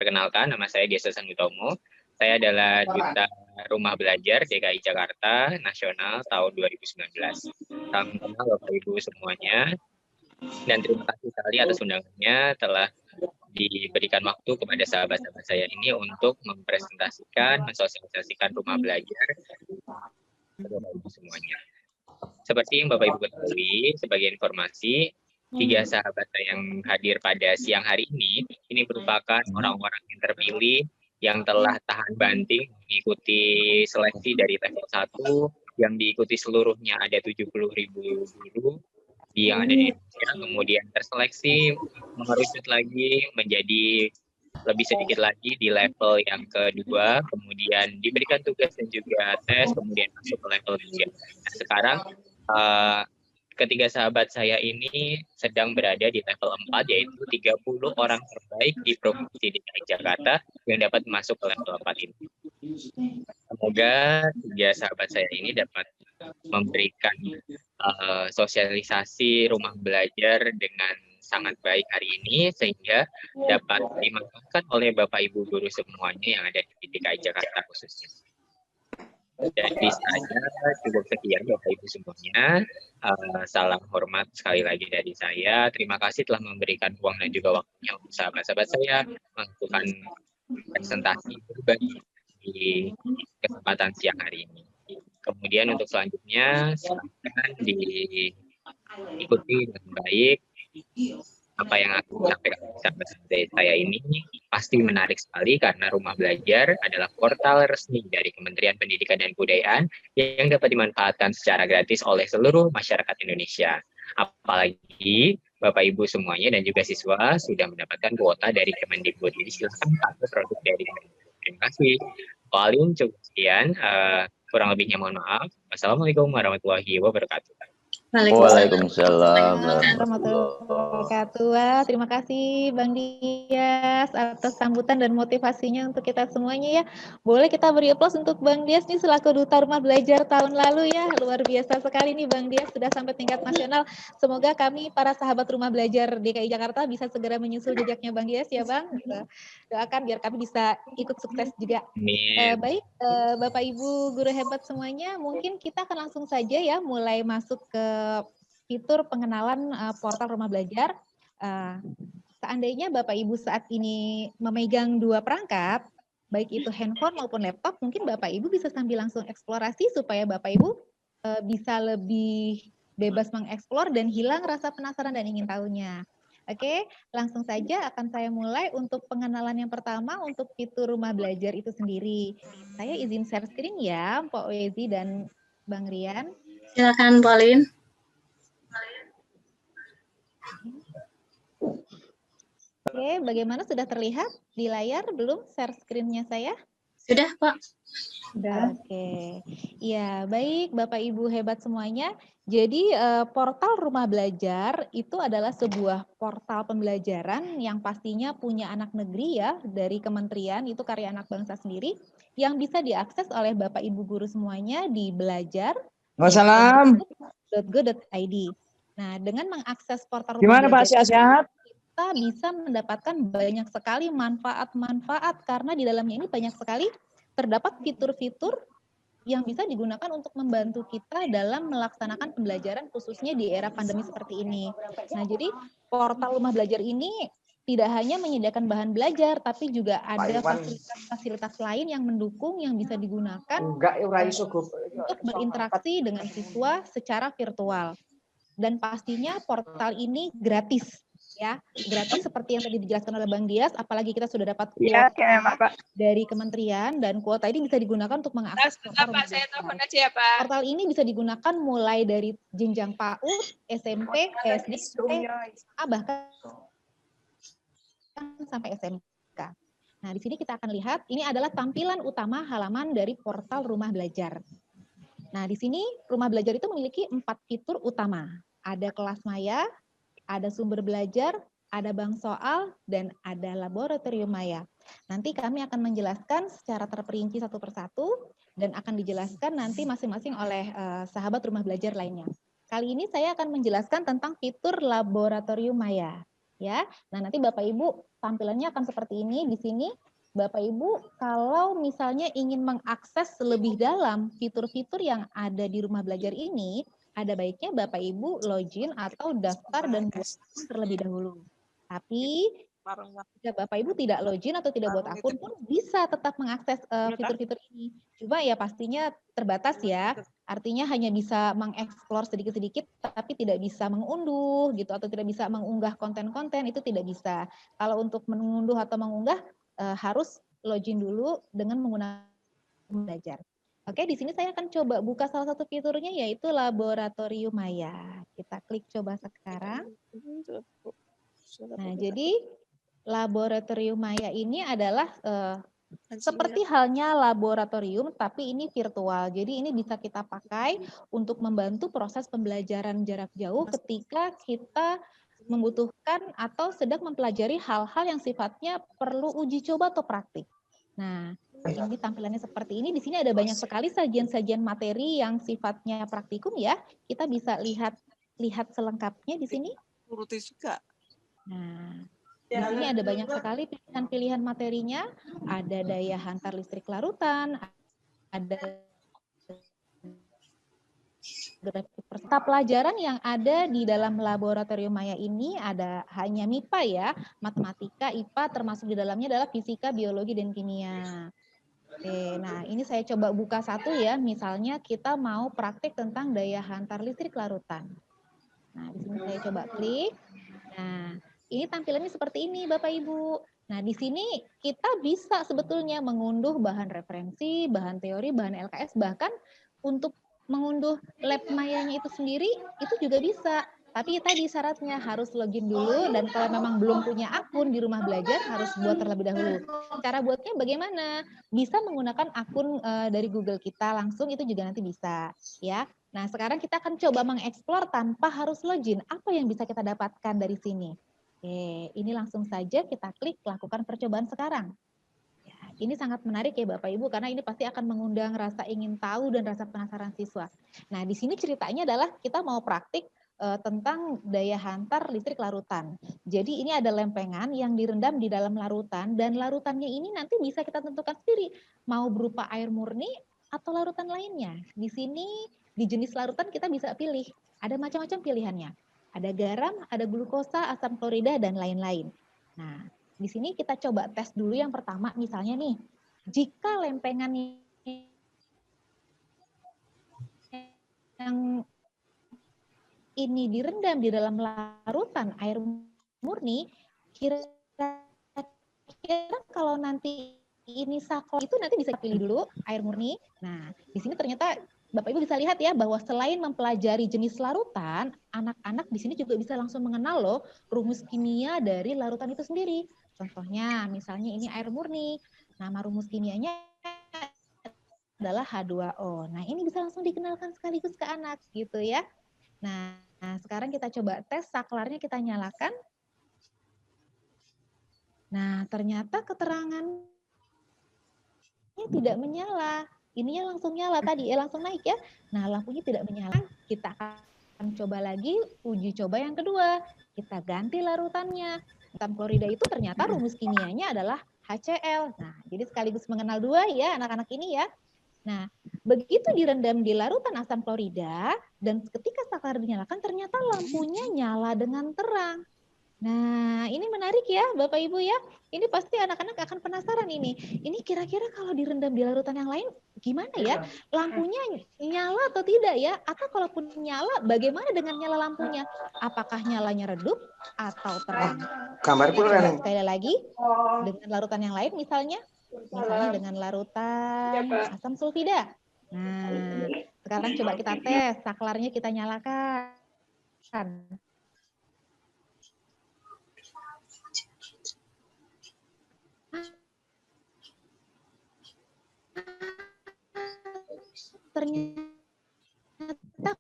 Perkenalkan, nama saya Desa Sanutomo. Saya adalah Duta Rumah Belajar DKI Jakarta Nasional tahun 2019. Salam kenal Bapak Ibu semuanya, dan terima kasih sekali atas undangannya telah diberikan waktu kepada sahabat-sahabat saya ini untuk mempresentasikan, mensosialisasikan rumah belajar kepada Bapak Ibu semuanya. Seperti yang Bapak Ibu ketahui, sebagai informasi, 3 sahabat saya yang hadir pada siang hari ini merupakan orang-orang yang terpilih yang telah tahan banting mengikuti seleksi dari level 1 yang diikuti seluruhnya ada 70.000 guru yang ada di Indonesia, kemudian terseleksi mengerucut lagi menjadi lebih sedikit lagi di level yang kedua, kemudian diberikan tugas dan juga tes, kemudian masuk ke level 3. Nah, sekarang ketiga sahabat saya ini sedang berada di level 4, yaitu 30 orang terbaik di Provinsi DKI Jakarta yang dapat masuk ke level 4 ini. Semoga 3 sahabat saya ini dapat memberikan sosialisasi rumah belajar dengan sangat baik hari ini, sehingga dapat dimanfaatkan oleh Bapak Ibu guru semuanya yang ada di DKI Jakarta khususnya. Jadi saya cukup sekian Bapak Ibu semuanya. Salam hormat sekali lagi dari saya. Terima kasih telah memberikan ruang dan juga waktunya untuk sahabat-sahabat saya melakukan presentasi berbagi di kesempatan siang hari ini. Kemudian untuk selanjutnya silakan diikuti dengan baik. Apa yang aku sampaikan sahabat saya ini pasti menarik sekali, karena rumah belajar adalah portal resmi dari Kementerian Pendidikan dan Kebudayaan yang dapat dimanfaatkan secara gratis oleh seluruh masyarakat Indonesia. Apalagi Bapak Ibu semuanya dan juga siswa sudah mendapatkan kuota dari Kemendikbud. Jadi silakan pakai produk dari Kemendikbud. Terima kasih. Paling cukup sekian. Kurang lebihnya mohon maaf. Wassalamualaikum warahmatullahi wabarakatuh. Waalaikumsalam warahmatullahi wabarakatuh. Terima kasih Bang Dias atas sambutan dan motivasinya untuk kita semuanya ya. Boleh kita beri aplaus untuk Bang Dias nih selaku Duta Rumah Belajar tahun lalu ya. Luar biasa sekali nih Bang Dias, sudah sampai tingkat nasional. Semoga kami para sahabat Rumah Belajar DKI Jakarta bisa segera menyusul jejaknya Bang Dias ya Bang. Doakan biar kami bisa ikut sukses juga. Baik, Bapak Ibu guru hebat semuanya, mungkin kita akan langsung saja ya mulai masuk ke fitur pengenalan portal rumah belajar. Seandainya Bapak Ibu saat ini memegang 2 perangkat, baik itu handphone maupun laptop, mungkin Bapak Ibu bisa sambil langsung eksplorasi supaya Bapak Ibu bisa lebih bebas mengeksplor dan hilang rasa penasaran dan ingin tahunya. Oke, langsung saja akan saya mulai untuk pengenalan yang pertama untuk fitur rumah belajar itu sendiri. Saya izin share screen ya, Pak Wezi dan Bang Rian. Silakan, Pauline. Oke, bagaimana, sudah terlihat di layar belum share screen-nya saya? Sudah, Pak. Sudah. Oke. Ya, baik Bapak Ibu hebat semuanya. Jadi portal rumah belajar itu adalah sebuah portal pembelajaran yang pastinya punya anak negeri ya, dari kementerian, itu karya anak bangsa sendiri, yang bisa diakses oleh Bapak Ibu guru semuanya di belajar.go.id. Nah, dengan mengakses portal rumah Gimana Pak, sehat-sehat? Kita bisa mendapatkan banyak sekali manfaat-manfaat, karena di dalamnya ini banyak sekali terdapat fitur-fitur yang bisa digunakan untuk membantu kita dalam melaksanakan pembelajaran khususnya di era pandemi seperti ini. Nah, jadi portal rumah belajar ini tidak hanya menyediakan bahan belajar, tapi juga ada fasilitas-fasilitas lain yang mendukung yang bisa digunakan untuk berinteraksi dengan siswa secara virtual. Dan pastinya portal ini gratis. Ya, gratis seperti yang tadi dijelaskan oleh Bang Dias, apalagi kita sudah dapat kuota dari kementerian, dan kuota ini bisa digunakan untuk mengakses portal ini bisa digunakan mulai dari jenjang PAUD, SMP, SD, bahkan sampai SMK. Nah, di sini kita akan lihat ini adalah tampilan utama halaman dari portal rumah belajar. Nah, di sini rumah belajar itu memiliki 4 fitur utama. Ada kelas maya, ada sumber belajar, ada bank soal, dan ada laboratorium maya. Nanti kami akan menjelaskan secara terperinci satu persatu, dan akan dijelaskan nanti masing-masing oleh sahabat rumah belajar lainnya. Kali ini saya akan menjelaskan tentang fitur laboratorium maya. ya. Nah, nanti Bapak Ibu tampilannya akan seperti ini. Di sini Bapak Ibu kalau misalnya ingin mengakses lebih dalam fitur-fitur yang ada di rumah belajar ini, ada baiknya Bapak Ibu login atau daftar dan buat akun terlebih dahulu. Tapi jika Bapak Ibu tidak login atau tidak buat akun pun bisa tetap mengakses fitur-fitur ini. Cuma ya pastinya terbatas ya. Artinya hanya bisa mengeksplor sedikit-sedikit tapi tidak bisa mengunduh gitu atau tidak bisa mengunggah konten-konten, itu tidak bisa. Kalau untuk mengunduh atau mengunggah harus login dulu dengan menggunakan belajar. Oke, di sini saya akan coba buka salah satu fiturnya yaitu Laboratorium Maya. Kita klik coba sekarang. Nah, jadi Laboratorium Maya ini adalah seperti halnya laboratorium, tapi ini virtual. Jadi ini bisa kita pakai untuk membantu proses pembelajaran jarak jauh ketika kita membutuhkan atau sedang mempelajari hal-hal yang sifatnya perlu uji coba atau praktik. Nah, ini tampilannya seperti ini. Di sini ada banyak sekali sajian-sajian materi yang sifatnya praktikum ya. Kita bisa lihat selengkapnya di sini. Nah, di sini ada banyak sekali pilihan-pilihan materinya, ada daya hantar listrik larutan, ada peserta pelajaran yang ada di dalam Laboratorium Maya ini ada hanya MIPA ya, matematika, IPA, termasuk di dalamnya adalah fisika, biologi, dan kimia. Oke, nah ini saya coba buka satu ya, misalnya kita mau praktik tentang daya hantar listrik larutan. Nah, di sini saya coba klik. Nah, ini tampilannya seperti ini Bapak Ibu. Nah, di sini kita bisa sebetulnya mengunduh bahan referensi, bahan teori, bahan LKS, bahkan untuk mengunduh lab mayanya itu sendiri, itu juga bisa. Tapi tadi syaratnya harus login dulu, dan kalau memang belum punya akun di rumah belajar, harus buat terlebih dahulu. Cara buatnya bagaimana? Bisa menggunakan akun dari Google kita langsung, itu juga nanti bisa. Ya. Nah, sekarang kita akan coba mengeksplor tanpa harus login. Apa yang bisa kita dapatkan dari sini? Oke, ini langsung saja kita klik lakukan percobaan sekarang. Ya, ini sangat menarik ya Bapak Ibu, karena ini pasti akan mengundang rasa ingin tahu dan rasa penasaran siswa. Nah, di sini ceritanya adalah kita mau praktik tentang daya hantar listrik larutan. Jadi ini ada lempengan yang direndam di dalam larutan, dan larutannya ini nanti bisa kita tentukan sendiri, mau berupa air murni atau larutan lainnya. Di sini di jenis larutan kita bisa pilih, ada macam-macam pilihannya. Ada garam, ada glukosa, asam klorida, dan lain-lain. Nah, di sini kita coba tes dulu yang pertama, misalnya nih, jika lempengan yang ini direndam di dalam larutan air murni, kira-kira kalau nanti ini saklor itu nanti bisa pilih dulu air murni. Nah, di sini ternyata Bapak Ibu bisa lihat ya bahwa selain mempelajari jenis larutan, anak-anak di sini juga bisa langsung mengenal loh rumus kimia dari larutan itu sendiri. Contohnya, misalnya ini air murni, nama rumus kimianya adalah H2O. Nah, ini bisa langsung dikenalkan sekaligus ke anak gitu ya. Nah, sekarang kita coba tes saklarnya, kita nyalakan. Nah, ternyata keterangannya tidak menyala. Ininya langsung nyala tadi, langsung naik ya. Nah, lampunya tidak menyala. Kita akan coba lagi uji coba yang kedua. Kita ganti larutannya. Asam klorida itu ternyata rumus kimianya adalah HCl. Nah, jadi sekaligus mengenal dua ya anak-anak ini ya. Nah, begitu direndam di larutan asam klorida dan ketika saklar dinyalakan ternyata lampunya nyala dengan terang. Nah, ini menarik ya Bapak Ibu ya. Ini pasti anak-anak akan penasaran ini. Ini kira-kira kalau direndam di larutan yang lain gimana ya? Lampunya nyala atau tidak ya? Atau kalaupun nyala, bagaimana dengan nyala lampunya? Apakah nyalanya redup atau terang? Sekali lagi, dengan larutan yang lain misalnya dengan larutan asam sulfida. Nah, sekarang coba kita tes, saklarnya kita nyalakan. Ternyata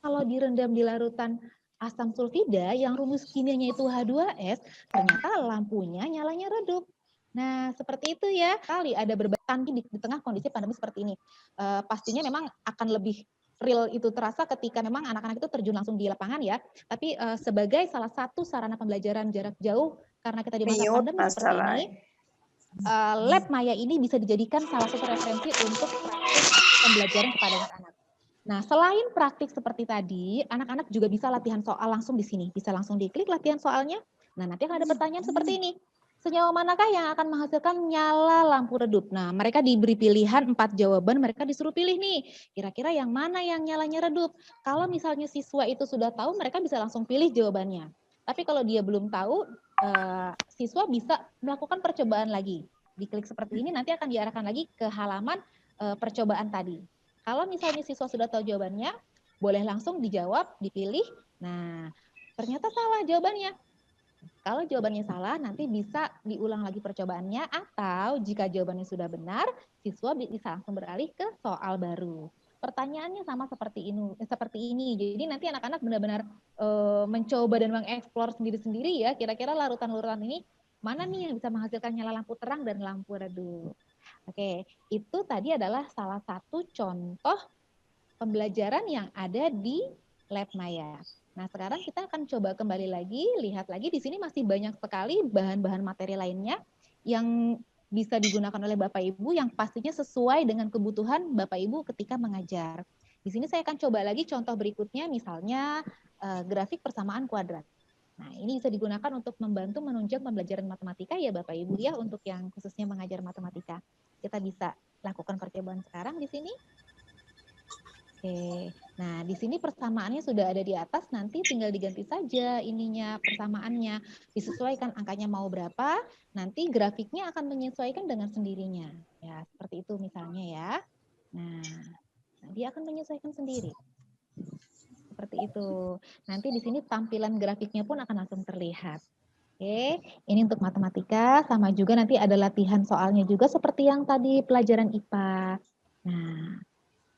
kalau direndam di larutan asam sulfida yang rumus kimianya itu H2S, ternyata lampunya nyalanya redup. Nah, seperti itu ya. Kali ada berbagai di tengah kondisi pandemi seperti ini. Pastinya memang akan lebih real itu terasa ketika memang anak-anak itu terjun langsung di lapangan ya. Tapi sebagai salah satu sarana pembelajaran jarak jauh karena kita di masa pandemi seperti ini, lab maya ini bisa dijadikan salah satu referensi untuk praktik pembelajaran kepada anak-anak. Nah, selain praktik seperti tadi, anak-anak juga bisa latihan soal langsung di sini. Bisa langsung diklik latihan soalnya. Nah, nanti akan ada pertanyaan seperti ini. Senyawa manakah yang akan menghasilkan nyala lampu redup? Nah, mereka diberi pilihan 4 jawaban, mereka disuruh pilih nih. Kira-kira yang mana yang nyalanya redup? Kalau misalnya siswa itu sudah tahu, mereka bisa langsung pilih jawabannya. Tapi kalau dia belum tahu, siswa bisa melakukan percobaan lagi. Diklik seperti ini, nanti akan diarahkan lagi ke halaman percobaan tadi. Kalau misalnya siswa sudah tahu jawabannya, boleh langsung dijawab, dipilih. Nah, ternyata salah jawabannya. Kalau jawabannya salah, nanti bisa diulang lagi percobaannya, atau jika jawabannya sudah benar, siswa bisa langsung beralih ke soal baru. Pertanyaannya sama seperti ini. Jadi nanti anak-anak benar-benar mencoba dan mengeksplor sendiri-sendiri ya, kira-kira larutan-larutan ini mana nih yang bisa menghasilkan nyala lampu terang dan lampu redup. Oke, itu tadi adalah salah satu contoh pembelajaran yang ada di Lab Maya. Nah, sekarang kita akan coba kembali lagi, lihat lagi di sini masih banyak sekali bahan-bahan materi lainnya yang bisa digunakan oleh Bapak Ibu yang pastinya sesuai dengan kebutuhan Bapak Ibu ketika mengajar. Di sini saya akan coba lagi contoh berikutnya, misalnya grafik persamaan kuadrat. Nah, ini bisa digunakan untuk membantu menunjang pembelajaran matematika ya Bapak Ibu ya, untuk yang khususnya mengajar matematika. Kita bisa lakukan percobaan sekarang di sini. Oke, nah di sini persamaannya sudah ada di atas, nanti tinggal diganti saja ininya persamaannya, disesuaikan angkanya mau berapa, nanti grafiknya akan menyesuaikan dengan sendirinya. Ya, seperti itu misalnya ya. Nah, dia akan menyesuaikan sendiri. Seperti itu. Nanti di sini tampilan grafiknya pun akan langsung terlihat. Oke, ini untuk matematika, sama juga nanti ada latihan soalnya juga seperti yang tadi pelajaran IPA. Nah,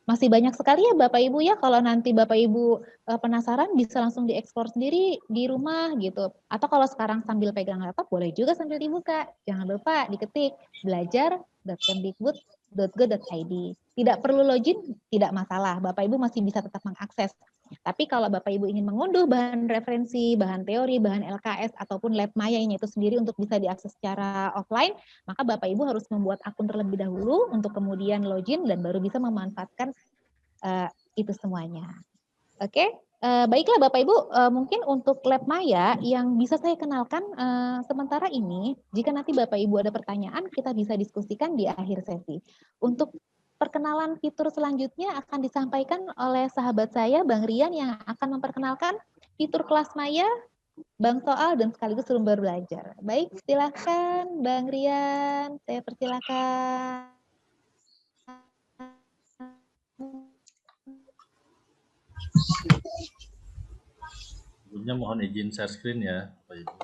masih banyak sekali ya Bapak Ibu ya, kalau nanti Bapak Ibu penasaran bisa langsung dieksplor sendiri di rumah gitu. Atau kalau sekarang sambil pegang laptop boleh juga sambil dibuka. Jangan lupa diketik belajar.kemdikbud.go.id. Tidak perlu login, tidak masalah. Bapak Ibu masih bisa tetap mengakses. Tapi kalau Bapak Ibu ingin mengunduh bahan referensi, bahan teori, bahan LKS, ataupun lab Maya-nya itu sendiri untuk bisa diakses secara offline, maka Bapak Ibu harus membuat akun terlebih dahulu untuk kemudian login dan baru bisa memanfaatkan itu semuanya. Oke, baiklah Bapak Ibu, mungkin untuk lab Maya yang bisa saya kenalkan sementara ini, jika nanti Bapak Ibu ada pertanyaan, kita bisa diskusikan di akhir sesi. Untuk perkenalan fitur selanjutnya akan disampaikan oleh sahabat saya, Bang Rian, yang akan memperkenalkan fitur kelas Maya, bank soal, dan sekaligus sumber belajar. Baik, silakan Bang Rian, saya persilakan. Sebelumnya mohon izin share screen ya, Bapak Ibu.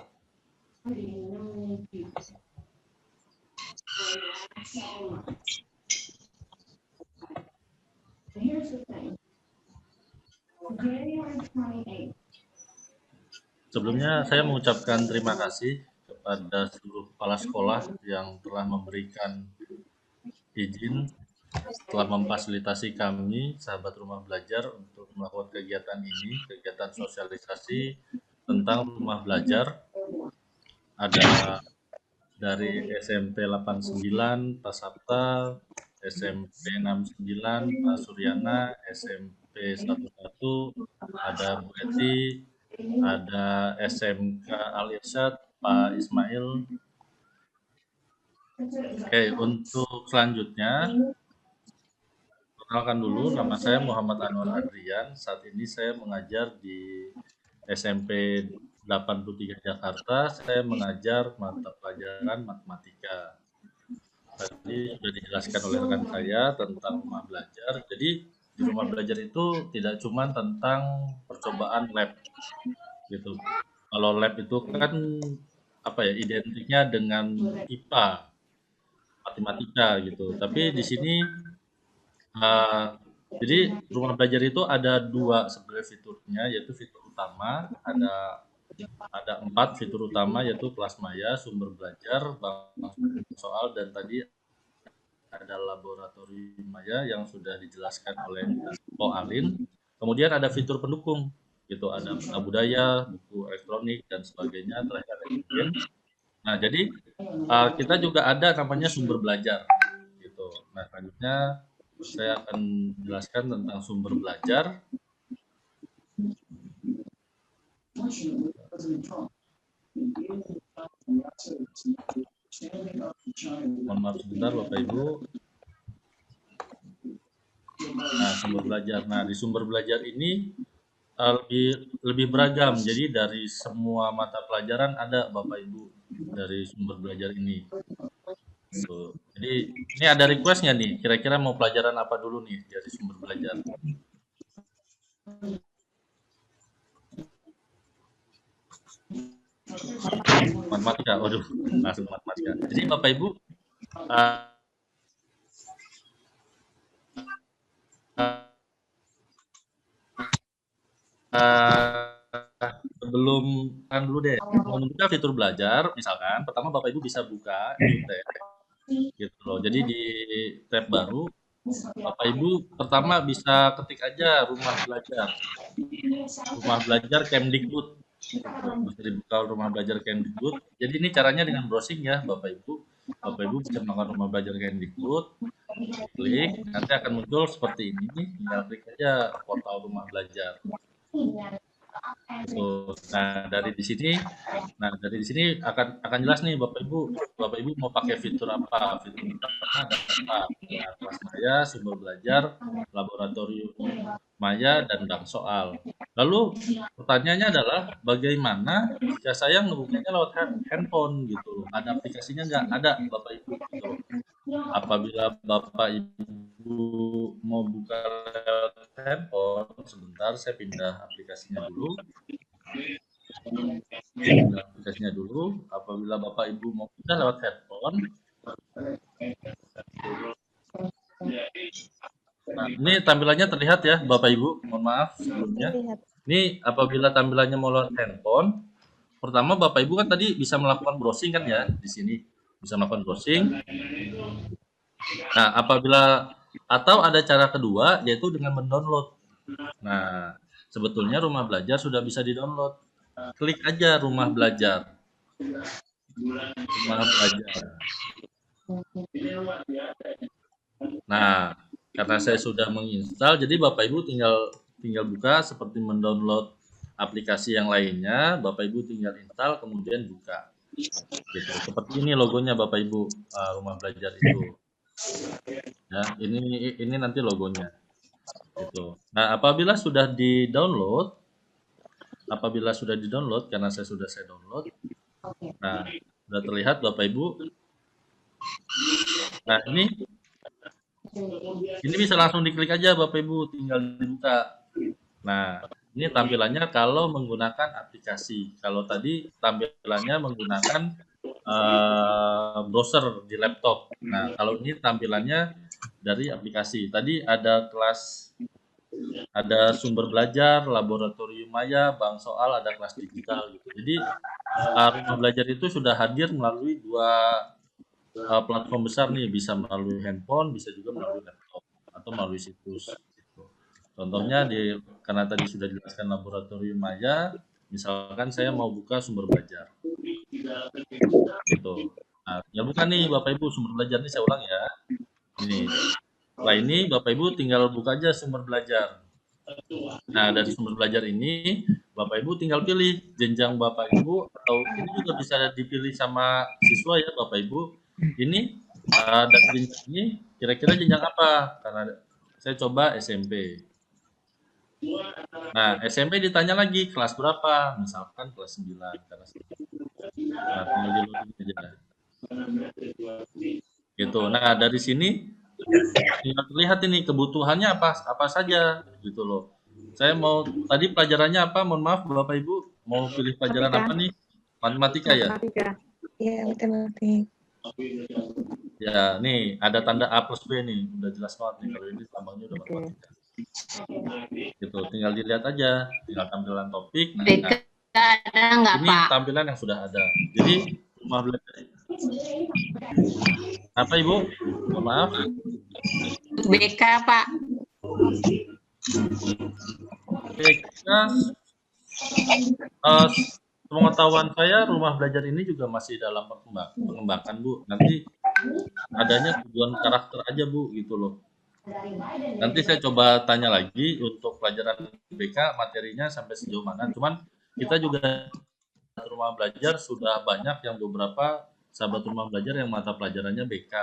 Sebelumnya saya mengucapkan terima kasih kepada seluruh kepala sekolah yang telah memberikan izin, telah memfasilitasi kami, sahabat rumah belajar, untuk melakukan kegiatan ini, kegiatan sosialisasi tentang rumah belajar. Ada dari SMP 89, Pak Sabta, SMP 69, Pak Suryana, SMP 11, ada Bu Eti, ada SMK Al-Irsyad, Pak Ismail. Oke, untuk selanjutnya, perkenalkan dulu, nama saya Muhammad Anwar Adrian. Saat ini saya mengajar di SMP 83 Jakarta. Saya mengajar mata pelajaran matematika. Tadi sudah dijelaskan oleh rekan saya tentang rumah belajar. Jadi di rumah belajar itu tidak cuma tentang percobaan lab, gitu. Kalau lab itu kan identiknya dengan IPA, matematika gitu. Tapi di sini jadi rumah belajar itu ada dua sebenarnya fiturnya, yaitu fitur utama, ada 4 fitur utama, yaitu kelas maya, sumber belajar, bank soal, dan tadi ada laboratorium maya yang sudah dijelaskan oleh Ko Alin. Kemudian ada fitur pendukung, gitu, ada peta budaya, buku elektronik dan sebagainya, terakhir ada game. Nah, jadi kita juga ada namanya sumber belajar, gitu. Nah, selanjutnya saya akan jelaskan tentang sumber belajar. Mohon maaf sebentar Bapak Ibu. Nah, sumber belajar. Nah, di sumber belajar ini lebih beragam. Jadi dari semua mata pelajaran ada Bapak Ibu dari sumber belajar ini. Tuh. Jadi ini ada requestnya nih. Kira-kira mau pelajaran apa dulu nih dari sumber belajar? Matematika. Waduh, langsung matematika. Jadi Bapak Ibu sebelum kan dulu deh membuka fitur belajar, misalkan pertama Bapak Ibu bisa buka new tab gitu loh. Jadi di tab baru Bapak Ibu pertama bisa ketik aja rumah belajar Kemdikbud, bisa dibuka rumah belajar Kemdikbud. Jadi ini caranya dengan browsing ya Bapak Ibu bisa melakukan rumah belajar Kemdikbud, klik, nanti akan muncul seperti ini, tinggal klik aja portal rumah belajar. Nah dari di sini akan jelas nih Bapak Ibu mau pakai fitur apa? Fitur pertama ada apa? Nah, kelas maya, sumber belajar, laboratorium maya, dan bank soal. Lalu pertanyaannya adalah bagaimana jika saya ngebukanya lewat handphone gitu? Ada aplikasinya nggak? Ada Bapak Ibu gitu. Apabila Bapak Ibu mau buka lewat handphone, sebentar saya pindah aplikasinya dulu. Apabila Bapak Ibu mau pindah lewat handphone, nah ini tampilannya terlihat ya Bapak Ibu, mohon maaf sebelumnya. Ini apabila tampilannya mau lewat handphone, pertama Bapak Ibu kan tadi bisa melakukan browsing kan ya, di sini bisa melakukan browsing. Nah, atau ada cara kedua yaitu dengan mendownload. Nah, sebetulnya rumah belajar sudah bisa di-download. Klik aja rumah belajar. Nah, karena saya sudah menginstal, jadi Bapak Ibu tinggal buka seperti mendownload aplikasi yang lainnya. Bapak Ibu tinggal install kemudian buka. Gitu. Seperti ini logonya Bapak Ibu, rumah belajar itu. Ya, ini nanti logonya. Gitu. Nah, apabila sudah di-download, karena saya download. Nah, sudah terlihat Bapak Ibu. Nah, ini bisa langsung diklik aja Bapak Ibu, tinggal dibuka. Nah, ini tampilannya kalau menggunakan aplikasi. Kalau tadi tampilannya menggunakan browser di laptop. Nah, kalau ini tampilannya dari aplikasi. Tadi ada sumber belajar, laboratorium maya, bank soal, ada kelas digital gitu. Jadi rumah belajar itu sudah hadir melalui dua platform besar nih, bisa melalui handphone, bisa juga melalui laptop atau melalui situs. Gitu. Contohnya karena tadi sudah dijelaskan laboratorium maya, misalkan saya mau buka sumber belajar. Gitu. Nah, ya bukan nih Bapak Ibu sumber belajar ini saya ulang ya. Ini. Setelah ini Bapak Ibu tinggal buka aja sumber belajar. Nah, dari sumber belajar ini Bapak Ibu tinggal pilih jenjang Bapak Ibu, atau ini juga bisa dipilih sama siswa ya Bapak Ibu. Ini dari jenjang ini kira-kira jenjang apa? Karena saya coba SMP. Nah, SMP ditanya lagi kelas berapa? Misalkan kelas 9. Nah, tinggal di aja. Gitu. Nah, dari sini terlihat ini kebutuhannya apa saja gitu loh. Saya mau tadi pelajarannya apa? Mohon maaf Bapak Ibu, mau pilih pelajaran apa nih? Matematika ya? Iya, matematika. Ya, nih ada tanda A plus B nih, udah jelas banget nih kalau ini lambangnya udah matematika. Gitu, tinggal dilihat aja, tinggal tampilan topik. Nah, ini tampilan yang sudah ada. Jadi rumah belajar. Apa Ibu? Mohon maaf. BK, Pak. BK, pengetahuan saya rumah belajar ini juga masih dalam pengembangan Bu. Nanti adanya tujuan karakter aja Bu gitu loh. Nanti saya coba tanya lagi untuk pelajaran BK materinya sampai sejauh mana. Cuman kita juga rumah belajar sudah banyak yang beberapa sahabat rumah belajar yang mata pelajarannya BK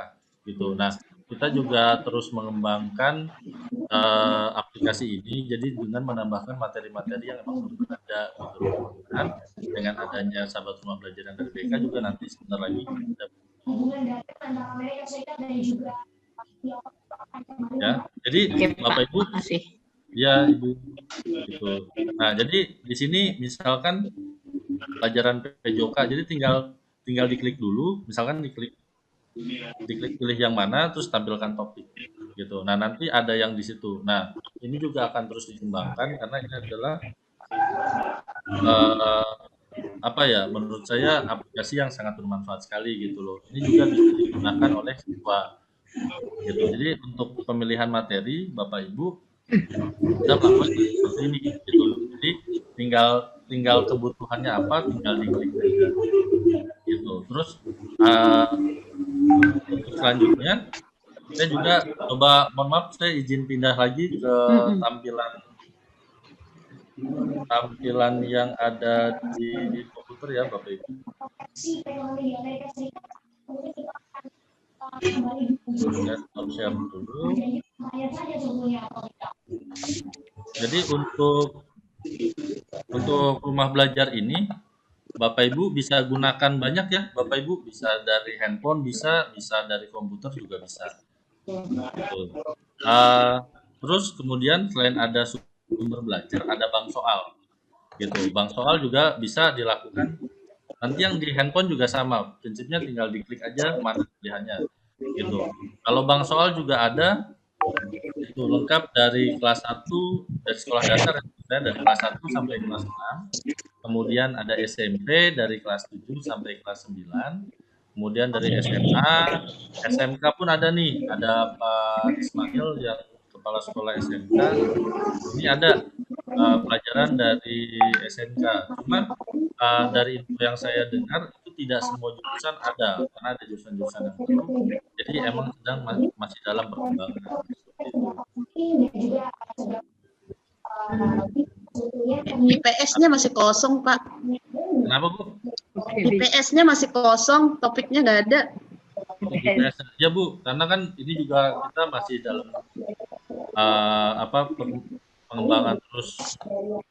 gitu. Nah, kita juga terus mengembangkan aplikasi ini jadi dengan menambahkan materi-materi yang memang belum ada gitu. Dan dengan adanya sahabat rumah belajar yang dari BK juga nanti sebentar lagi ada ya. Jadi Bapak Ibu, ya Ibu gitu. Nah, jadi di sini misalkan pelajaran PJOK, jadi tinggal diklik dulu, misalkan diklik pilih yang mana, terus tampilkan topik gitu. Nah, nanti ada yang di situ. Nah, ini juga akan terus dikembangkan karena ini adalah apa ya, menurut saya aplikasi yang sangat bermanfaat sekali gitu loh. Ini juga bisa digunakan oleh siswa gitu. Jadi untuk pemilihan materi Bapak Ibu bisa melakukan seperti ini gitu. Jadi tinggal kebutuhannya apa, tinggal diklik aja gitu. Terus untuk selanjutnya saya juga coba, mohon maaf saya izin pindah lagi ke tampilan yang ada di komputer ya Bapak Ibu. Saya stop share dulu. Jadi untuk rumah belajar ini Bapak Ibu bisa gunakan banyak ya, Bapak Ibu bisa dari handphone, bisa dari komputer juga bisa. Gitu. Terus kemudian selain ada sumber belajar, ada bank soal. Gitu. Bank soal juga bisa dilakukan. Nanti yang di handphone juga sama, prinsipnya tinggal diklik aja mana pilihannya. Gitu. Kalau bank soal juga ada, itu lengkap dari kelas 1 dari sekolah dasar dari kelas 1 sampai kelas 6. Kemudian ada SMP dari kelas 7 sampai kelas 9. Kemudian dari SMA, SMK pun ada nih, ada Pak Ismail yang kepala sekolah SMK. Ini ada pelajaran dari SMK. Cuman dari info yang saya dengar itu tidak semua jurusan ada, karena ada jurusan-jurusan yang baru. Jadi emang sedang masih dalam perkembangan. IPS-nya masih kosong, Pak. Kenapa Bu? IPS-nya masih kosong, topiknya nggak ada. IPS aja Bu, karena kan ini juga kita masih dalam pengembangan terus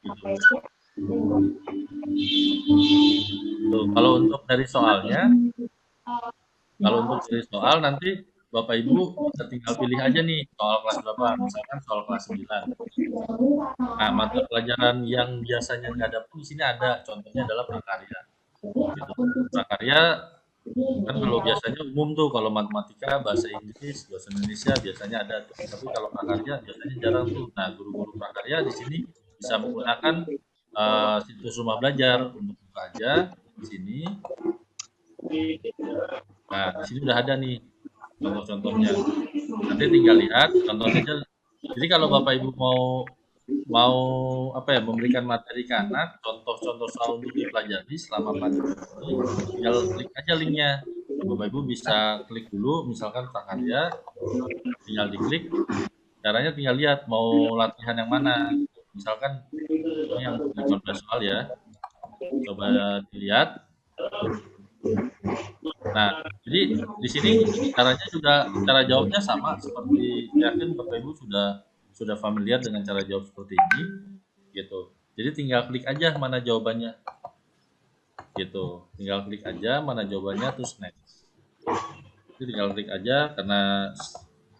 gitu. Tuh, kalau untuk dari soalnya, nanti Bapak Ibu bisa tinggal pilih aja nih soal kelas berapa, misalkan soal kelas 9. Nah, mata pelajaran yang biasanya nggak ada pun di sini ada, contohnya adalah prakarya. Gitu. Prakarya kan kalau biasanya umum tuh, kalau matematika, bahasa Inggris, bahasa Indonesia biasanya ada tuh. Tapi kalau prakarya biasanya jarang tuh. Nah, guru-guru prakarya di sini bisa menggunakan situs rumah belajar untuk buka aja di sini. Nah, di sini udah ada nih contoh-contohnya. Nanti tinggal lihat contohnya aja. Jadi kalau Bapak Ibu mau memberikan materi ke anak, contoh-contoh soal untuk dipelajari selama pelajaran ini, tinggal klik aja linknya. Bapak Ibu bisa klik dulu, misalkan prakarya, tinggal diklik. Caranya tinggal lihat mau latihan yang mana. Misalkan ini yang 15 soal ya. Coba dilihat. Nah, jadi di sini caranya juga, cara jawabnya sama seperti, yakin Bapak Ibu sudah familiar dengan cara jawab seperti ini gitu. Jadi tinggal klik aja mana jawabannya gitu, tinggal klik aja mana jawabannya terus next. Jadi tinggal klik aja, karena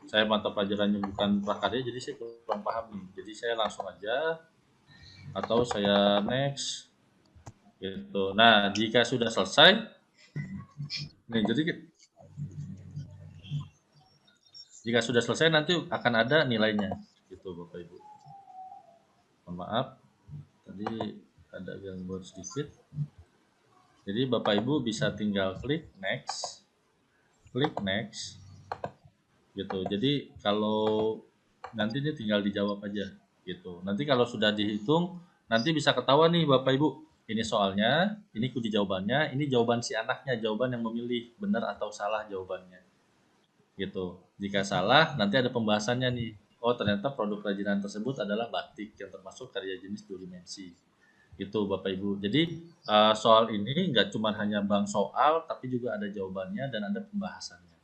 saya mata pelajarannya bukan prakarya jadi saya kurang paham nih, jadi saya langsung aja atau saya next gitu. Nah, jika sudah selesai nih, jadi jika sudah selesai nanti akan ada nilainya gitu Bapak Ibu. Mohon maaf tadi ada gangguan sedikit. Jadi Bapak Ibu bisa tinggal klik next. klik next gitu. Jadi kalau nanti ini tinggal dijawab aja gitu. Nanti kalau sudah dihitung nanti bisa ketahuan nih Bapak Ibu, ini soalnya, ini kunci jawabannya, ini jawaban si anaknya, jawaban yang memilih benar atau salah jawabannya gitu. Jika salah nanti ada pembahasannya nih. Oh ternyata produk kerajinan tersebut adalah batik yang termasuk karya jenis 2 dimensi. Itu Bapak Ibu. Jadi soal ini nggak cuma hanya bank soal, tapi juga ada jawabannya dan ada pembahasannya.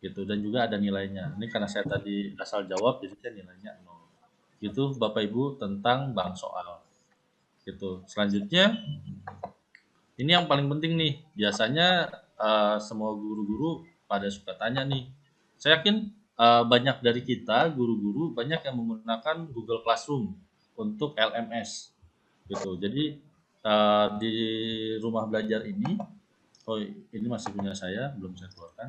Gitu. Dan juga ada nilainya. Ini karena saya tadi asal jawab, jadi saya nilainya 0. Itu Bapak Ibu tentang bank soal. Gitu. Selanjutnya, ini yang paling penting nih. Biasanya semua guru-guru pada suka tanya nih. Saya yakin banyak dari kita, guru-guru, banyak yang menggunakan Google Classroom untuk LMS. Gitu. Jadi di rumah belajar ini, oh ini masih punya saya, belum saya keluarkan.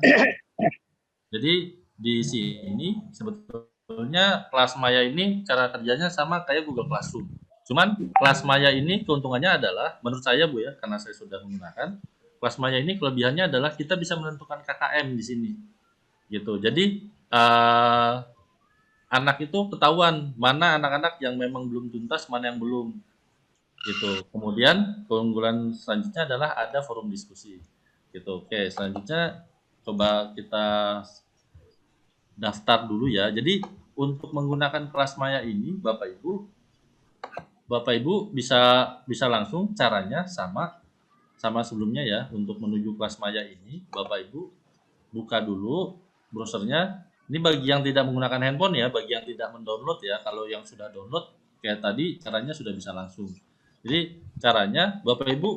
Jadi di sini sebetulnya kelas Maya ini cara kerjanya sama kayak Google Classroom. Cuman kelas Maya ini keuntungannya adalah, menurut saya Bu ya, karena saya sudah menggunakan, kelas Maya ini kelebihannya adalah kita bisa menentukan KKM di sini. Gitu. Jadi anak itu ketahuan mana anak-anak yang memang belum tuntas, mana yang belum. Gitu. Kemudian keunggulan selanjutnya adalah ada forum diskusi. Gitu. Oke, selanjutnya coba kita daftar dulu ya. Jadi untuk menggunakan kelas Maya ini Bapak Ibu bisa langsung, caranya sama sebelumnya ya. Untuk menuju kelas Maya ini Bapak Ibu buka dulu browsernya. Ini bagi yang tidak menggunakan handphone ya, bagi yang tidak mendownload ya. Kalau yang sudah download kayak tadi caranya sudah bisa langsung. Jadi caranya Bapak Ibu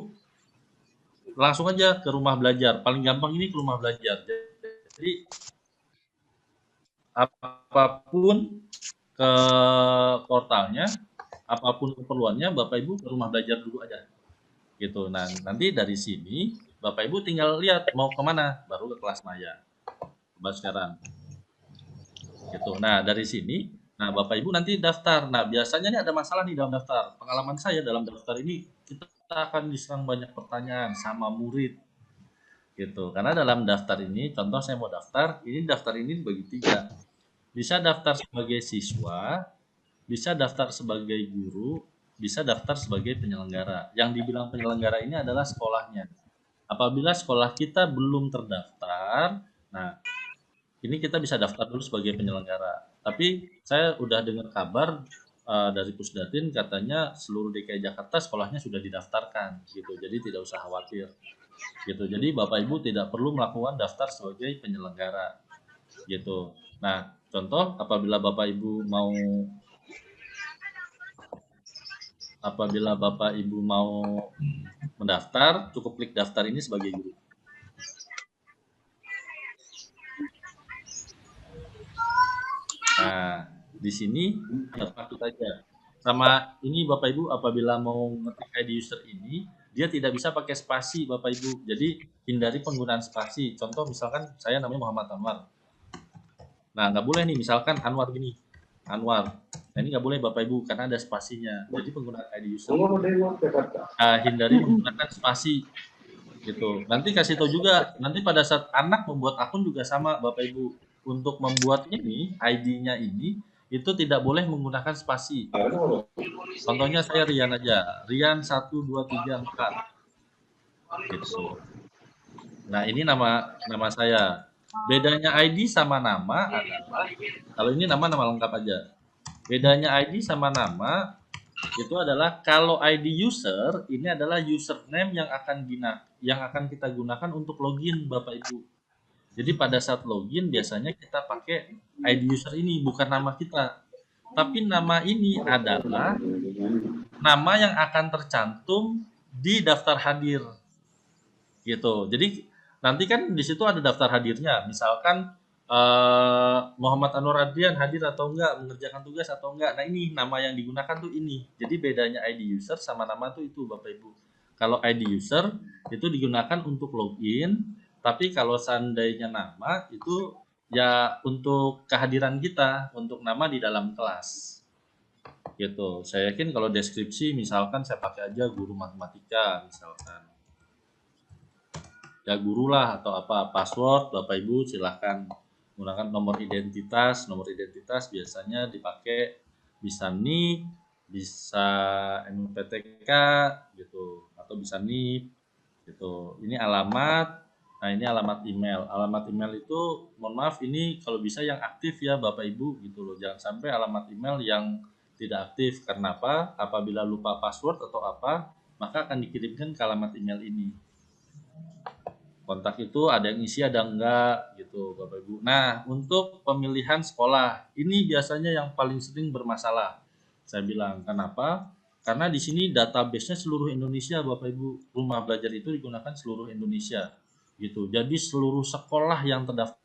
langsung aja ke rumah belajar. Paling gampang ini ke rumah belajar. Jadi apapun ke portalnya, apapun keperluannya, Bapak Ibu ke rumah belajar dulu aja. Gitu. Nah, nanti dari sini Bapak Ibu tinggal lihat mau kemana, baru ke kelas Maya. Coba sekarang. Gitu. Nah, dari sini, nah Bapak Ibu nanti daftar. Nah, biasanya nih ada masalah nih dalam daftar. Pengalaman saya dalam daftar ini, kita akan diserang banyak pertanyaan sama murid. Gitu. Karena dalam daftar ini, contoh saya mau daftar, ini daftar ini dibagi 3. Bisa daftar sebagai siswa, bisa daftar sebagai guru, bisa daftar sebagai penyelenggara. Yang dibilang penyelenggara ini adalah sekolahnya. Apabila sekolah kita belum terdaftar, nah ini kita bisa daftar dulu sebagai penyelenggara. Tapi saya udah dengar kabar dari Pusdatin katanya seluruh DKI Jakarta sekolahnya sudah didaftarkan gitu. Jadi tidak usah khawatir. Gitu. Jadi Bapak Ibu tidak perlu melakukan daftar sebagai penyelenggara. Gitu. Nah, contoh apabila Bapak Ibu mau mendaftar, cukup klik daftar ini sebagai guru. Nah, di sini satu saja. Sama ini Bapak Ibu apabila mau ngetik ID user ini, dia tidak bisa pakai spasi Bapak Ibu. Jadi hindari penggunaan spasi. Contoh misalkan saya namanya Muhammad Anwar. Nah, nggak boleh nih misalkan Anwar gini. Anwar. Nah, ini nggak boleh Bapak Ibu karena ada spasinya. Jadi penggunaan ID user hindari menggunakan spasi gitu. Nanti kasih tahu juga, nanti pada saat anak membuat akun juga sama Bapak Ibu. Untuk membuat ini, ID-nya ini, itu tidak boleh menggunakan spasi. Contohnya saya Rian aja. Rian 1, 2, 3, 4. Gitu. Nah, ini nama saya. Bedanya ID sama nama adalah, kalau ini nama lengkap aja. Bedanya ID sama nama itu adalah kalau ID user ini adalah username yang akan kita gunakan untuk login Bapak Ibu. Jadi pada saat login biasanya kita pakai ID user ini, bukan nama kita. Tapi nama ini adalah nama yang akan tercantum di daftar hadir. Gitu. Jadi nanti kan di situ ada daftar hadirnya. Misalkan Muhammad Anwar Adrian hadir atau enggak, mengerjakan tugas atau enggak. Nah, ini nama yang digunakan tuh ini. Jadi bedanya ID user sama nama tuh itu Bapak Ibu. Kalau ID user itu digunakan untuk login, tapi kalau seandainya nama itu ya untuk kehadiran kita, untuk nama di dalam kelas. Gitu. Saya yakin kalau deskripsi misalkan saya pakai aja guru matematika misalkan. ya guru lah atau apa, password Bapak Ibu silahkan menggunakan nomor identitas biasanya dipakai bisa NIK, bisa MPTK gitu, atau bisa NIP gitu. Ini alamat, nah ini alamat email. Alamat email itu mohon maaf ini kalau bisa yang aktif ya Bapak Ibu gitu loh. Jangan sampai alamat email yang tidak aktif. Karena apa? Apabila lupa password atau apa, maka akan dikirimkan ke alamat email ini. Kontak itu ada yang isi ada enggak gitu Bapak Ibu. Nah, untuk pemilihan sekolah, ini biasanya yang paling sering bermasalah. Saya bilang, kenapa? Karena di sini database-nya seluruh Indonesia Bapak Ibu. Rumah belajar itu digunakan seluruh Indonesia gitu. Jadi seluruh sekolah yang terdaftar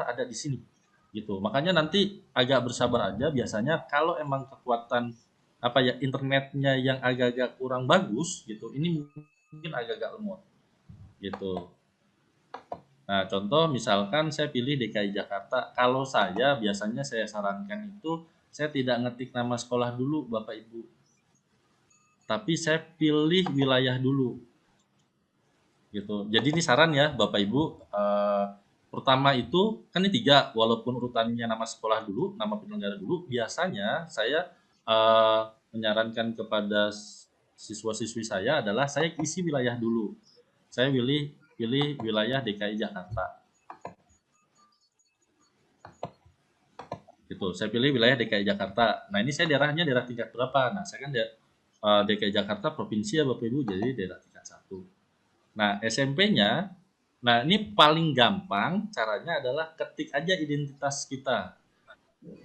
ada di sini gitu. Makanya nanti agak bersabar aja biasanya kalau emang kekuatan apa ya internetnya yang agak-agak kurang bagus gitu. Ini mungkin agak-agak lemot gitu. Nah, contoh misalkan saya pilih DKI Jakarta. Kalau saya biasanya saya sarankan itu saya tidak ngetik nama sekolah dulu Bapak Ibu. Tapi saya pilih wilayah dulu. Gitu. Jadi ini saran ya Bapak Ibu. Pertama itu kan ini 3, walaupun urutannya nama sekolah dulu, nama penyelenggara dulu, biasanya saya menyarankan kepada siswa-siswi saya adalah saya isi wilayah dulu. Saya pilih wilayah DKI Jakarta. Gitu. Saya pilih wilayah DKI Jakarta. Nah, ini saya daerahnya daerah tingkat berapa? Nah, saya kan DKI Jakarta provinsi ya Bapak Ibu, jadi daerah tingkat 1. Nah, SMP-nya, nah ini paling gampang caranya adalah ketik aja identitas kita.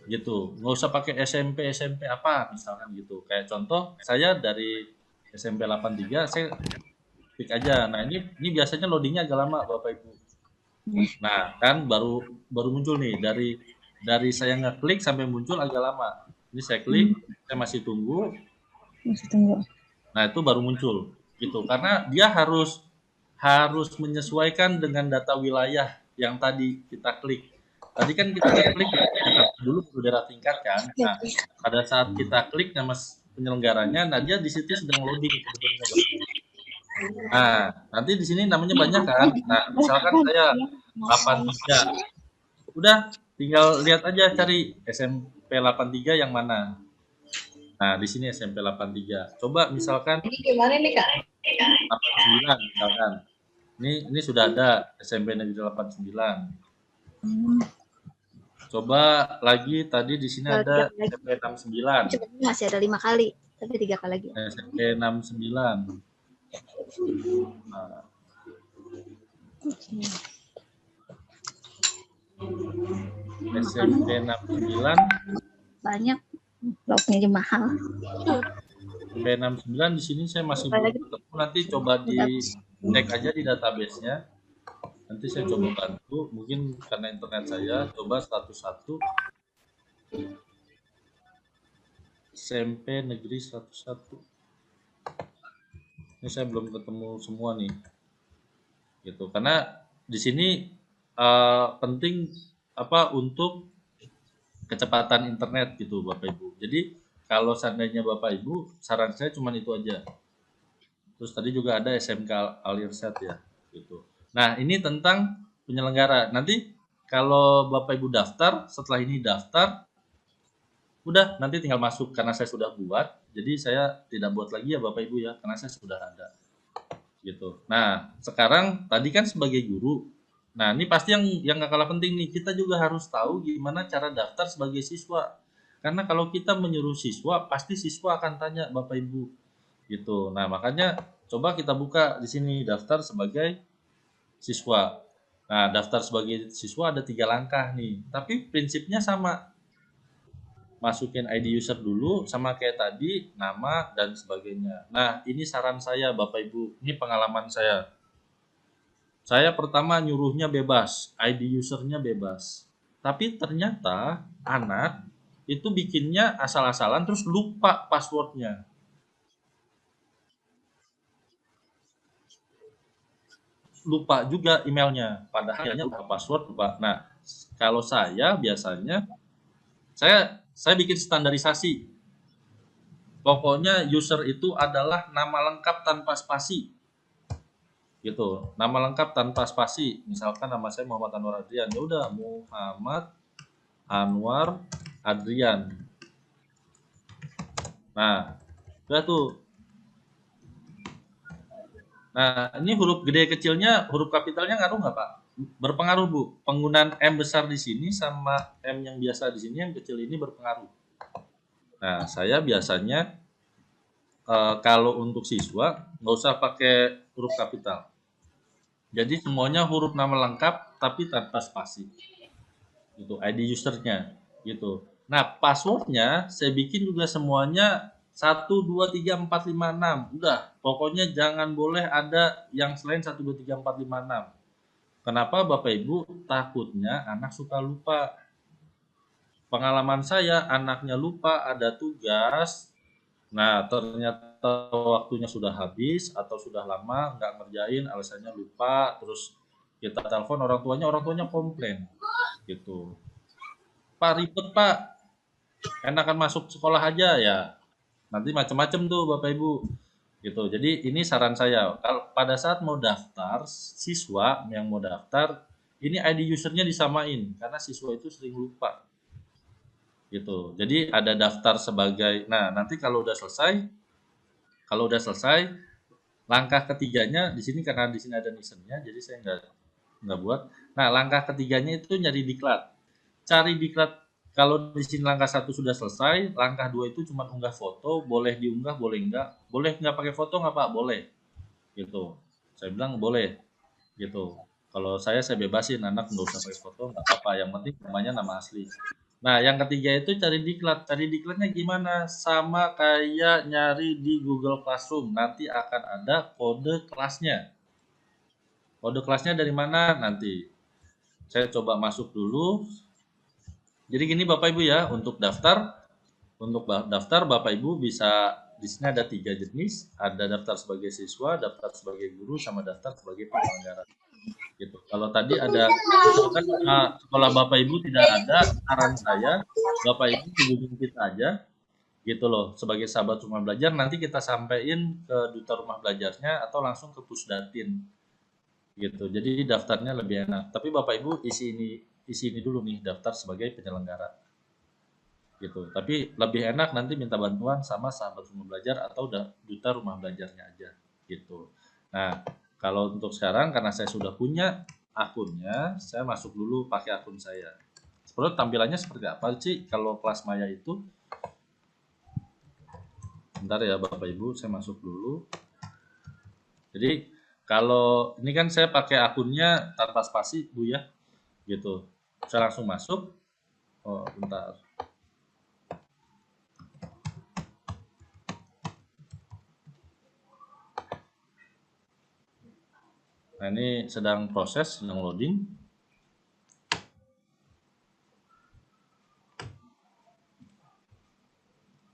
Gitu. Nggak usah pakai SMP apa misalkan gitu. Kayak contoh, saya dari SMP 83, saya klik aja. Nah, ini biasanya loadingnya agak lama Bapak Ibu. Nah, kan baru muncul nih dari saya ngeklik sampai muncul agak lama. Ini saya klik, saya masih tunggu. Nah, itu baru muncul gitu. Karena dia harus menyesuaikan dengan data wilayah yang tadi kita klik. Tadi kan kita klik dulu daerah tingkat kan. Nah, pada saat kita klik nama penyelenggaranya, nah dia di situ sedang loading sebetulnya. Nah, nanti di sini namanya banyak kan. Nah, misalkan saya 83. Udah, tinggal lihat aja cari SMP 83 yang mana. Nah, di sini SMP 83. Coba misalkan Ini gimana nih Kak? 89 misalkan. Ini sudah ada SMP Negeri 89. Coba lagi tadi di sini ada SMP 69. Masih ada 5 kali, tapi 3 kali lagi. SMP 69. Nah. SMP 69 banyak, bloknya aja mahal. SMP 69 di sini saya masih belum ketemu. Nanti coba dicek aja di database-nya. Nanti saya coba bantu. Mungkin karena internet saya coba 101 SMP Negeri 101. Ini saya belum ketemu semua nih. Gitu. Karena di sini penting apa untuk kecepatan internet gitu Bapak Ibu. Jadi kalau seandainya Bapak Ibu, saran saya cuma itu aja. Terus tadi juga ada SMK Al-Irsyad ya, gitu. Nah, ini tentang penyelenggara. Nanti kalau Bapak Ibu daftar, setelah ini daftar, udah nanti tinggal masuk karena saya sudah buat. Jadi saya tidak buat lagi ya Bapak Ibu ya, karena saya sudah ada. Gitu. Nah, sekarang tadi kan sebagai guru. Nah, ini pasti yang gak kalah penting nih. Kita juga harus tahu gimana cara daftar sebagai siswa. Karena kalau kita menyuruh siswa, pasti siswa akan tanya Bapak Ibu. Gitu. Nah, makanya coba kita buka di sini daftar sebagai siswa. Nah, daftar sebagai siswa ada 3 langkah nih. Tapi prinsipnya sama. Masukin ID user dulu sama kayak tadi, nama dan sebagainya. Nah, ini saran saya Bapak Ibu. Ini pengalaman saya. Saya pertama nyuruhnya bebas, ID usernya bebas. Tapi ternyata anak itu bikinnya asal-asalan terus lupa passwordnya. Lupa juga emailnya, padahal lupa password, lupa. Nah, kalau saya biasanya saya bikin standarisasi. Pokoknya user itu adalah nama lengkap tanpa spasi. gitu. Nama lengkap tanpa spasi. Misalkan nama saya Muhammad Anwar Adrian. Ya udah Muhammad Anwar Adrian. Nah, udah tuh. Nah, ini huruf gede kecilnya, huruf kapitalnya ngaruh nggak, Pak? Berpengaruh, Bu. Penggunaan M besar di sini sama M yang biasa di sini, yang kecil ini berpengaruh. Nah, saya biasanya kalau untuk siswa nggak usah pakai huruf kapital. Jadi semuanya huruf nama lengkap tapi tanpa spasi. Itu ID usernya gitu. Nah, passwordnya saya bikin juga semuanya 1, 2, 3, 4, 5, 6. Udah, pokoknya jangan boleh ada yang selain 1, 2, 3, 4, 5, 6. Kenapa Bapak Ibu? Takutnya anak suka lupa. Pengalaman saya, anaknya lupa ada tugas. Nah, ternyata waktunya sudah habis atau sudah lama nggak ngerjain, alasannya lupa, terus kita telepon orang tuanya komplain gitu. Pak, ribet Pak, enakan masuk sekolah aja ya. Nanti macam-macam tuh Bapak Ibu gitu. Jadi ini saran saya, kalau pada saat mau daftar, siswa yang mau daftar, ini ID usernya disamain karena siswa itu sering lupa gitu. Jadi ada daftar sebagai, nah nanti kalau udah selesai, langkah ketiganya di sini karena di sini ada nisennya, jadi saya nggak buat. Nah, langkah ketiganya itu nyari diklat. Cari diklat. Kalau di sini langkah 1 sudah selesai, langkah 2 itu cuma unggah foto, boleh diunggah, boleh nggak pakai foto nggak Pak? Boleh, gitu. Saya bilang boleh, gitu. Kalau saya bebasin, anak nggak usah pakai foto, nggak apa-apa. Yang penting namanya nama asli. Nah, yang ketiga itu cari diklat. Cari diklatnya gimana? Sama kayak nyari di Google Classroom. Nanti akan ada kode kelasnya. Kode kelasnya dari mana? Nanti saya coba masuk dulu. Jadi gini Bapak Ibu ya, untuk daftar Bapak Ibu bisa, di sini ada 3 jenis, ada daftar sebagai siswa, daftar sebagai guru, sama daftar sebagai penyelenggara. Gitu. Kalau tadi ada misalkan sekolah Bapak Ibu tidak ada, saran saya Bapak Ibu hubungin kita aja gitu loh, sebagai sahabat rumah belajar, nanti kita sampaikan ke duta rumah belajarnya atau langsung ke Pusdatin gitu. Jadi daftarnya lebih enak. Tapi Bapak Ibu isi ini dulu nih, daftar sebagai penyelenggara gitu. Tapi lebih enak nanti minta bantuan sama sahabat rumah belajar atau duta rumah belajarnya aja gitu. Nah, kalau untuk sekarang karena saya sudah punya akunnya, saya masuk dulu pakai akun saya. Sebenarnya tampilannya seperti apa sih kalau kelas Maya itu? Bentar ya Bapak Ibu, saya masuk dulu. Jadi kalau ini kan saya pakai akunnya tanpa spasi Bu ya, gitu. Saya langsung masuk. Oh, bentar. Nah, ini sedang proses, sedang loading.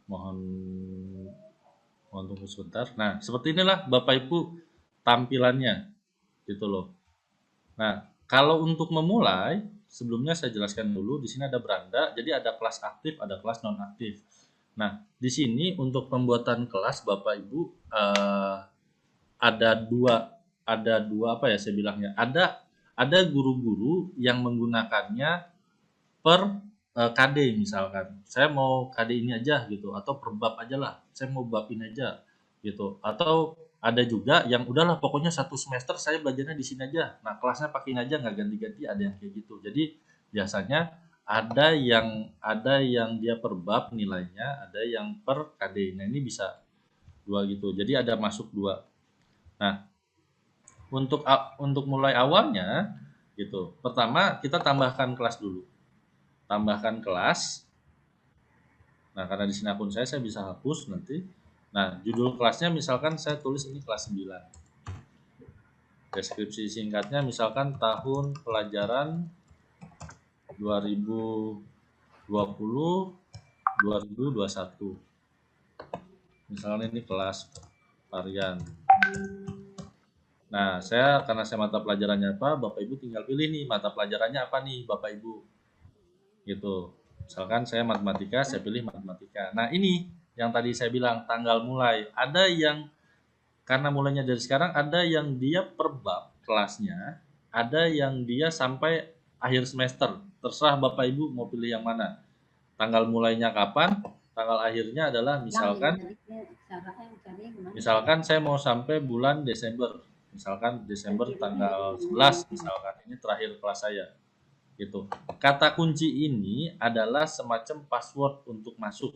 Mohon tunggu sebentar. Nah, seperti inilah Bapak Ibu tampilannya, gitu loh. Nah, kalau untuk memulai, sebelumnya saya jelaskan dulu, di sini ada beranda, jadi ada kelas aktif, ada kelas non aktif. Nah, di sini untuk pembuatan kelas Bapak Ibu ada dua apa ya saya bilangnya, ada guru-guru yang menggunakannya per KD misalkan, saya mau KD ini aja gitu, atau per bab aja lah, saya mau bab ini aja gitu, atau ada juga yang udahlah pokoknya 1 semester saya belajarnya di sini aja, nah kelasnya pakai ini aja nggak ganti-ganti, ada yang kayak gitu. Jadi biasanya ada yang dia per bab nilainya, ada yang per KD. Nah ini bisa 2 gitu, jadi ada masuk 2. Nah, untuk mulai awalnya gitu, pertama kita tambahkan kelas dulu. Tambahkan kelas. Nah, karena di sini akun saya bisa hapus nanti. Nah, judul kelasnya misalkan saya tulis ini kelas 9. Deskripsi singkatnya misalkan tahun pelajaran 2020-2021. Misalnya ini kelas varian. Nah, karena saya mata pelajarannya apa, Bapak Ibu tinggal pilih nih mata pelajarannya apa nih Bapak Ibu. Gitu. Misalkan saya matematika, saya pilih matematika. Nah, ini yang tadi saya bilang tanggal mulai. Ada yang karena mulainya dari sekarang ada yang dia per bab kelasnya, ada yang dia sampai akhir semester. Terserah Bapak Ibu mau pilih yang mana. Tanggal mulainya kapan, tanggal akhirnya adalah misalkan saya mau sampai bulan Desember. Misalkan Desember tanggal 11 misalkan, ini terakhir kelas saya. Gitu. Kata kunci ini adalah semacam password untuk masuk.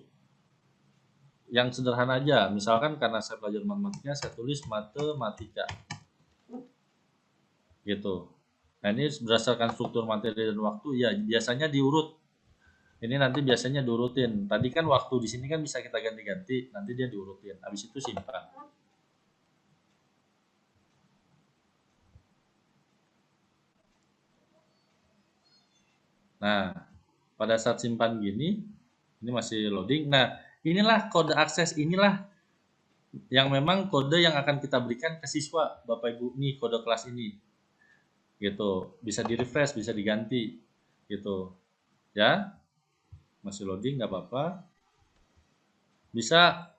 Yang sederhana aja, misalkan karena saya belajar matematika, saya tulis matematika. Gitu. Nah, ini berdasarkan struktur materi dan waktu, ya biasanya diurut. Ini nanti biasanya diurutin. Tadi kan waktu di sini kan bisa kita ganti-ganti, nanti dia diurutin. Habis itu simpan. Nah, pada saat simpan gini, ini masih loading. Nah, inilah kode akses, inilah yang memang kode yang akan kita berikan ke siswa, Bapak Ibu. Nih kode kelas ini, gitu. Bisa di refresh, bisa diganti, gitu. Ya, masih loading, nggak apa-apa. Bisa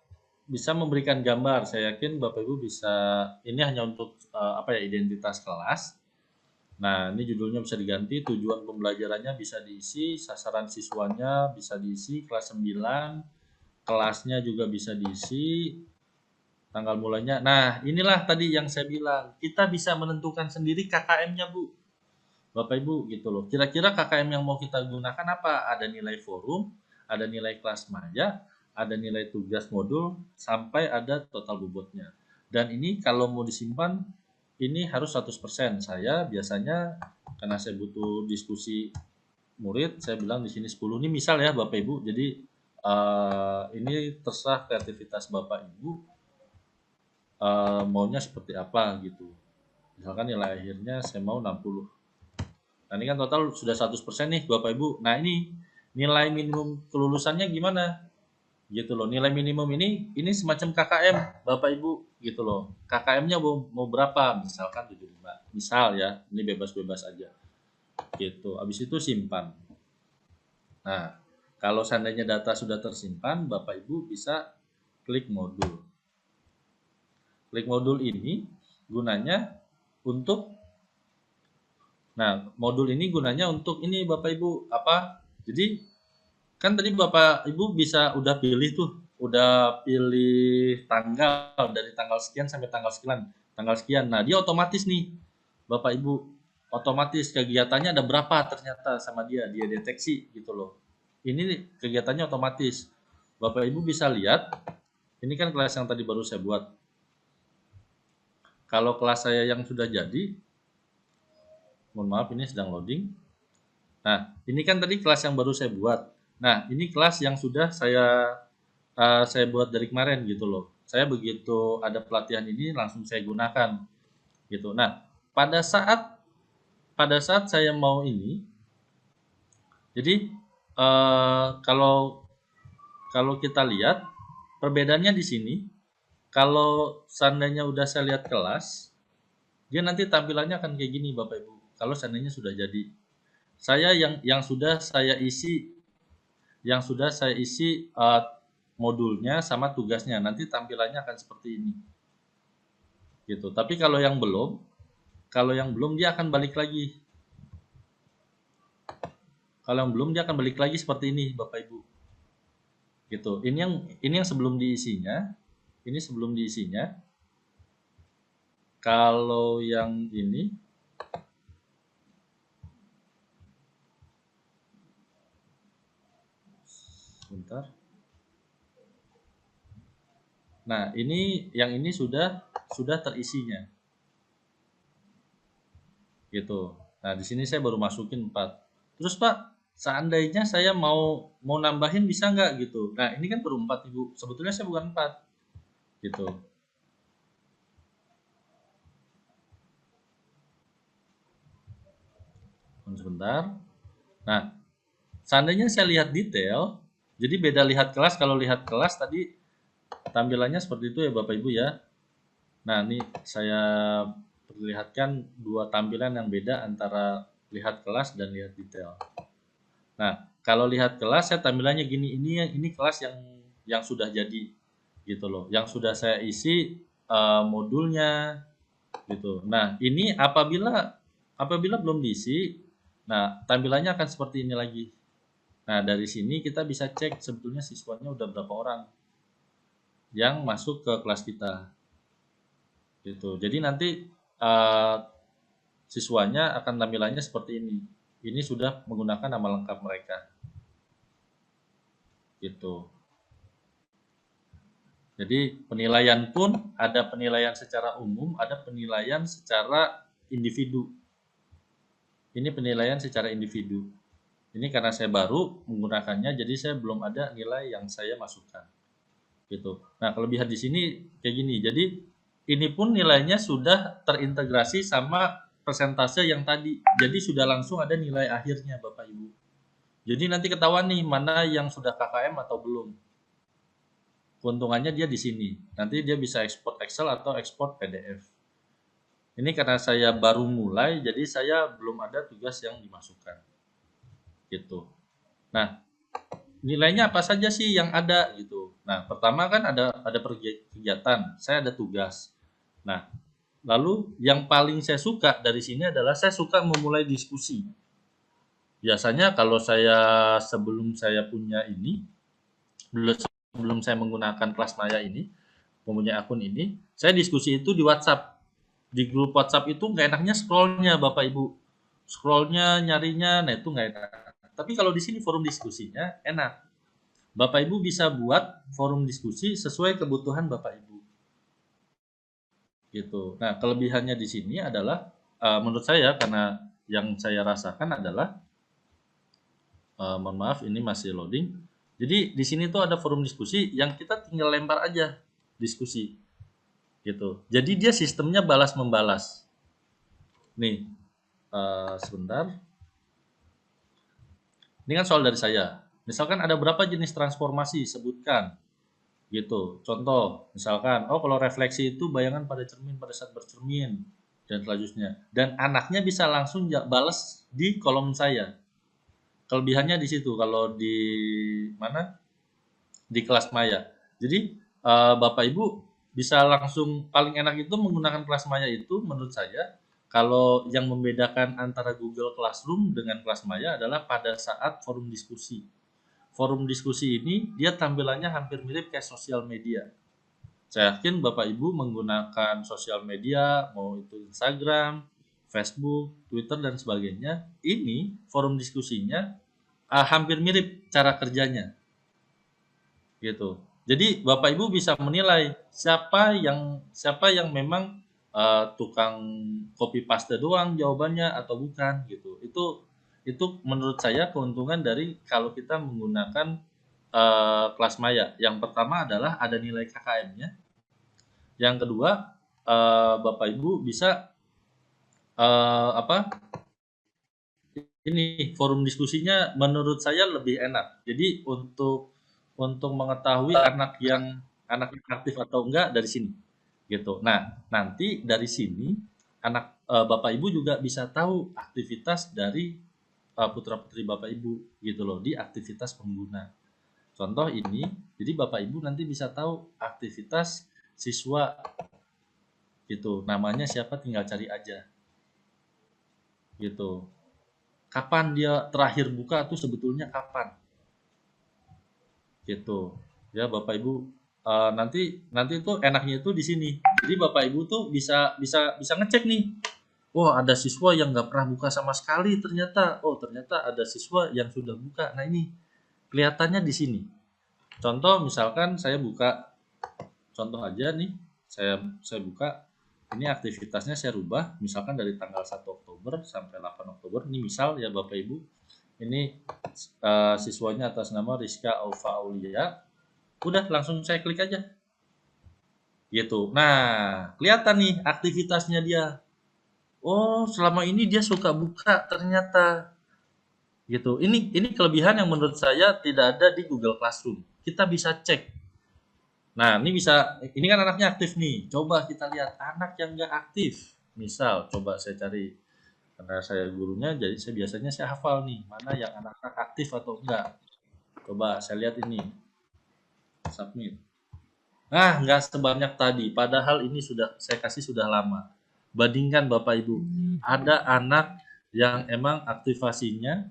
memberikan gambar. Saya yakin Bapak Ibu bisa. Ini hanya untuk identitas kelas. Nah, ini judulnya bisa diganti, tujuan pembelajarannya bisa diisi, sasaran siswanya bisa diisi, kelas 9, kelasnya juga bisa diisi, tanggal mulainya. Nah, inilah tadi yang saya bilang, kita bisa menentukan sendiri KKM-nya, Bu. Bapak Ibu, gitu loh. Kira-kira KKM yang mau kita gunakan apa? Ada nilai forum, ada nilai kelas maja, ada nilai tugas modul, sampai ada total bobotnya. Dan ini kalau mau disimpan, ini harus 100%. Saya biasanya karena saya butuh diskusi murid, saya bilang di sini 10. Ini misal ya Bapak Ibu. Jadi ini terserah kreativitas Bapak Ibu maunya seperti apa gitu. Misalkan nilai akhirnya saya mau 60. Nah, ini kan total sudah 100% nih Bapak Ibu. Nah, ini nilai minimum kelulusannya gimana? Gitu loh. Nilai minimum ini semacam KKM Bapak Ibu, gitu loh. KKM-nya mau berapa? Misalkan 75. Misal ya, ini bebas-bebas aja. Gitu. Habis itu simpan. Nah, kalau seandainya data sudah tersimpan, Bapak Ibu bisa klik modul. Klik modul ini gunanya untuk modul ini gunanya untuk ini Bapak Ibu apa? Jadi kan tadi Bapak Ibu bisa udah pilih tuh, udah pilih tanggal dari tanggal sekian sampai tanggal sekian. Nah, dia otomatis nih Bapak Ibu, otomatis kegiatannya ada berapa ternyata sama dia deteksi gitu loh. Ini kegiatannya otomatis. Bapak Ibu bisa lihat, ini kan kelas yang tadi baru saya buat. Kalau kelas saya yang sudah jadi, mohon maaf ini sedang loading. Nah, ini kan tadi kelas yang baru saya buat. Nah, ini kelas yang sudah saya buat dari kemarin gitu loh. Saya begitu ada pelatihan ini langsung saya gunakan gitu. Nah, pada saat saya mau ini, jadi kalau kita lihat perbedaannya di sini, kalau seandainya udah saya lihat kelas, dia nanti tampilannya akan kayak gini Bapak Ibu. Kalau seandainya sudah jadi, saya yang sudah saya isi modulnya sama tugasnya, nanti tampilannya akan seperti ini gitu. Tapi kalau yang belum dia akan balik lagi. Kalau yang belum dia akan balik lagi seperti ini Bapak Ibu gitu. Ini yang sebelum diisinya, kalau yang ini sebentar. Nah, yang ini sudah terisinya. Gitu. Nah, di sini saya baru masukin 4. Terus Pak, seandainya saya mau nambahin bisa nggak gitu. Nah, ini kan baru 4 Ibu. Sebetulnya saya bukan 4. Gitu. Sebentar. Nah, seandainya saya lihat detail, jadi beda lihat kelas. Kalau lihat kelas tadi tampilannya seperti itu ya Bapak Ibu ya. Nah, ini saya perlihatkan dua tampilan yang beda antara lihat kelas dan lihat detail. Nah, kalau lihat kelas saya tampilannya gini, ini kelas yang sudah jadi gitu loh. Yang sudah saya isi modulnya gitu. Nah, ini apabila belum diisi, nah tampilannya akan seperti ini lagi. Nah, dari sini kita bisa cek sebetulnya siswanya udah berapa orang yang masuk ke kelas kita. Gitu. Jadi nanti siswanya akan tampilannya seperti ini. Ini sudah menggunakan nama lengkap mereka. Gitu. Jadi penilaian pun ada penilaian secara umum, ada penilaian secara individu. Ini penilaian secara individu. Ini karena saya baru menggunakannya, jadi saya belum ada nilai yang saya masukkan. Gitu. Nah, kelebihan di sini kayak gini. Jadi ini pun nilainya sudah terintegrasi sama persentase yang tadi. Jadi sudah langsung ada nilai akhirnya, Bapak Ibu. Jadi nanti ketahuan nih mana yang sudah KKM atau belum. Keuntungannya dia di sini. Nanti dia bisa ekspor Excel atau ekspor PDF. Ini karena saya baru mulai, jadi saya belum ada tugas yang dimasukkan. Gitu. Nah, nilainya apa saja sih yang ada gitu. Nah, pertama kan ada kegiatan, saya ada tugas. Nah, lalu yang paling saya suka dari sini adalah saya suka memulai diskusi. Biasanya kalau sebelum saya punya ini, belum saya menggunakan kelas Maya ini, mempunyai akun ini, saya diskusi itu di WhatsApp. Di grup WhatsApp itu nggak enaknya scrollnya, Bapak Ibu. Scrollnya, nyarinya, nah itu nggak enak. Tapi kalau di sini forum diskusinya enak. Bapak Ibu bisa buat forum diskusi sesuai kebutuhan Bapak Ibu. Gitu. Nah, kelebihannya di sini adalah menurut saya, karena yang saya rasakan adalah mohon maaf ini masih loading. Jadi di sini tuh ada forum diskusi yang kita tinggal lempar aja diskusi. Gitu. Jadi dia sistemnya balas membalas. Nih, sebentar. Ini kan soal dari saya. Misalkan ada berapa jenis transformasi, sebutkan. Gitu. Contoh, misalkan, oh kalau refleksi itu bayangan pada cermin pada saat bercermin dan selanjutnya. Dan anaknya bisa langsung balas di kolom saya. Kelebihannya di situ kalau di mana? Di kelas Maya. Jadi Bapak Ibu bisa langsung, paling enak itu menggunakan kelas Maya itu menurut saya. Kalau yang membedakan antara Google Classroom dengan kelas Maya adalah pada saat forum diskusi. Forum diskusi ini dia tampilannya hampir mirip kayak sosial media. Saya yakin Bapak Ibu menggunakan sosial media, mau itu Instagram, Facebook, Twitter, dan sebagainya. Ini forum diskusinya hampir mirip cara kerjanya. Gitu. Jadi Bapak Ibu bisa menilai siapa yang memang tukang copy paste doang jawabannya atau bukan gitu. Itu menurut saya keuntungan dari kalau kita menggunakan kelas Maya. Yang pertama adalah ada nilai KKM-nya. Yang kedua, Bapak Ibu bisa ini forum diskusinya menurut saya lebih enak. Jadi untuk mengetahui anak yang aktif atau enggak dari sini. Gitu. Nah, nanti dari sini Bapak Ibu juga bisa tahu aktivitas dari putra-putri Bapak Ibu gitu loh di aktivitas pengguna. Contoh ini, jadi Bapak Ibu nanti bisa tahu aktivitas siswa gitu. Namanya siapa tinggal cari aja. Gitu. Kapan dia terakhir buka tuh sebetulnya kapan? Gitu. Ya Bapak Ibu nanti tuh enaknya itu di sini. Jadi Bapak Ibu tuh bisa ngecek nih. Oh, ada siswa yang nggak pernah buka sama sekali ternyata. Oh, ternyata ada siswa yang sudah buka. Nah, ini kelihatannya di sini. Contoh misalkan saya buka, contoh aja nih, saya buka, ini aktivitasnya saya rubah, misalkan dari tanggal 1 Oktober sampai 8 Oktober, ini misal ya Bapak Ibu, ini siswanya atas nama Rizka Aufa Aulia, udah langsung saya klik aja. Gitu. Nah, kelihatan nih aktivitasnya dia. Oh, selama ini dia suka buka ternyata. Gitu. Ini kelebihan yang menurut saya tidak ada di Google Classroom. Kita bisa cek. Nah, ini kan anaknya aktif nih. Coba kita lihat anak yang nggak aktif. Misal, coba saya cari. Karena saya gurunya, jadi biasanya saya hafal nih. Mana yang anak-anak aktif atau enggak. Coba saya lihat ini. Submit. Nah, nggak sebanyak tadi. Padahal ini sudah saya kasih sudah lama. Bandingkan Bapak Ibu. Ada anak yang emang aktivasinya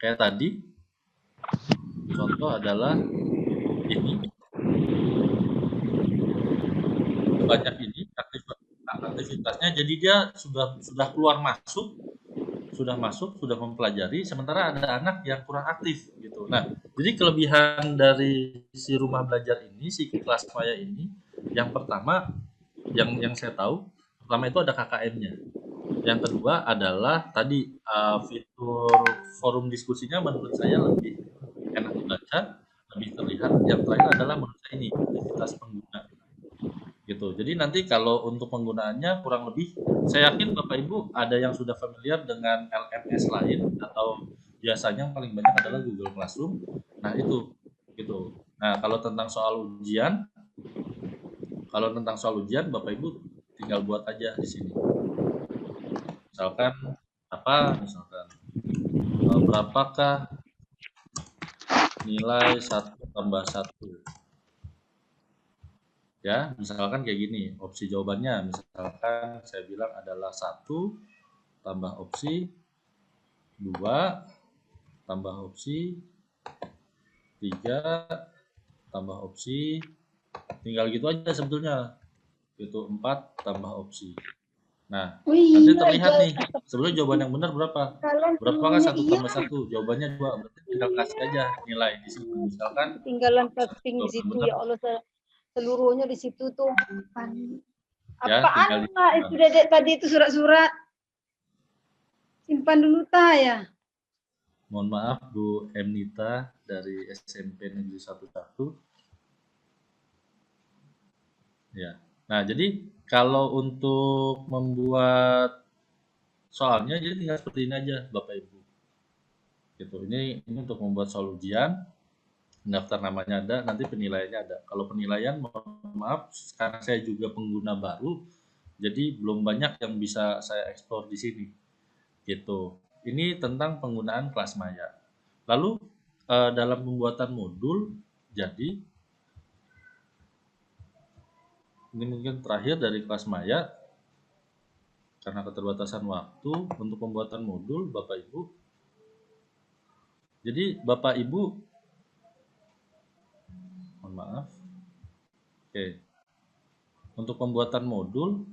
kayak tadi. Contoh adalah ini. Banyak ini aktivitasnya. Jadi dia sudah keluar masuk, sudah mempelajari, sementara ada anak yang kurang aktif gitu. Nah, jadi kelebihan dari si rumah belajar ini, si kelas maya ini, yang pertama yang saya tahu, pertama itu ada KKM-nya. Yang kedua adalah tadi fitur forum diskusinya menurut saya lebih enak dibaca, lebih terlihat. Yang terakhir adalah menurut saya ini aktivitas pengguna gitu. Jadi nanti kalau untuk penggunaannya kurang lebih saya yakin Bapak Ibu ada yang sudah familiar dengan LMS lain atau biasanya yang paling banyak adalah Google Classroom. Nah, itu gitu. Nah, kalau tentang soal ujian Bapak Ibu tinggal buat aja di sini. Misalkan berapakah nilai 1 tambah 1? Ya, misalkan kayak gini, opsi jawabannya misalkan saya bilang adalah 1 tambah opsi 2 tambah opsi 3 tambah opsi, tinggal gitu aja sebetulnya. Itu 4 tambah opsi. Nah, nanti terlihat nih, sebetulnya jawaban yang benar berapa? Berapakah 1 tambah 1? Jawabannya 2, berarti tinggal kasih aja nilai di sini. Misalkan Tinggalan casting di situ benar, ya Allah, seluruhnya di situ tuh. ya, Apaan Pak? Itu Dedek tadi itu surat-surat. Simpan dulu ta ya. mohon maaf Bu Emnita dari SMP Negeri 11. Ya. Nah, jadi kalau untuk membuat soalnya jadi tinggal seperti ini aja Bapak Ibu. Gitu. Ini untuk membuat soal ujian, daftar namanya ada, nanti penilaiannya ada. Kalau penilaian mohon maaf karena saya juga pengguna baru, jadi belum banyak yang bisa saya ekspor di sini. Gitu. Ini tentang penggunaan kelas maya. Lalu dalam pembuatan modul, jadi ini mungkin terakhir dari kelas maya, karena keterbatasan waktu untuk pembuatan modul Bapak Ibu. Jadi Bapak Ibu, mohon maaf. Oke. Untuk pembuatan modul,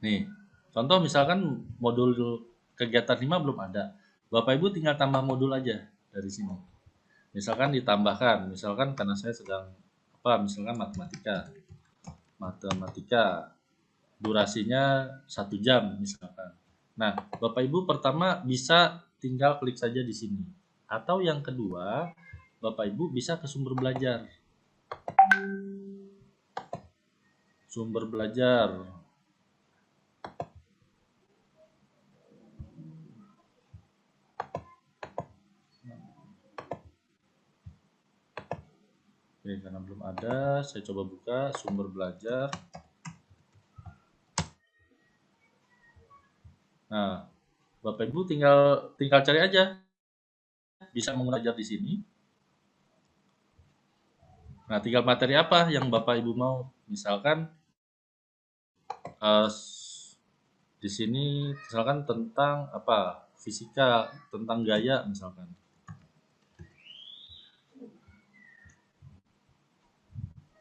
nih, contoh misalkan modul kegiatan 5 belum ada. Bapak Ibu tinggal tambah modul aja dari sini. Misalkan ditambahkan, misalkan karena saya sedang misalkan matematika durasinya 1 jam misalkan. Nah, Bapak Ibu pertama bisa tinggal klik saja di sini. Atau yang kedua, Bapak Ibu bisa ke sumber belajar. Sumber belajar. Oke, karena belum ada, saya coba buka sumber belajar. Nah, Bapak Ibu tinggal cari aja. Bisa menggunakan di sini. Nah, tinggal materi apa yang Bapak Ibu mau. Misalkan di sini misalkan tentang fisika, tentang gaya misalkan.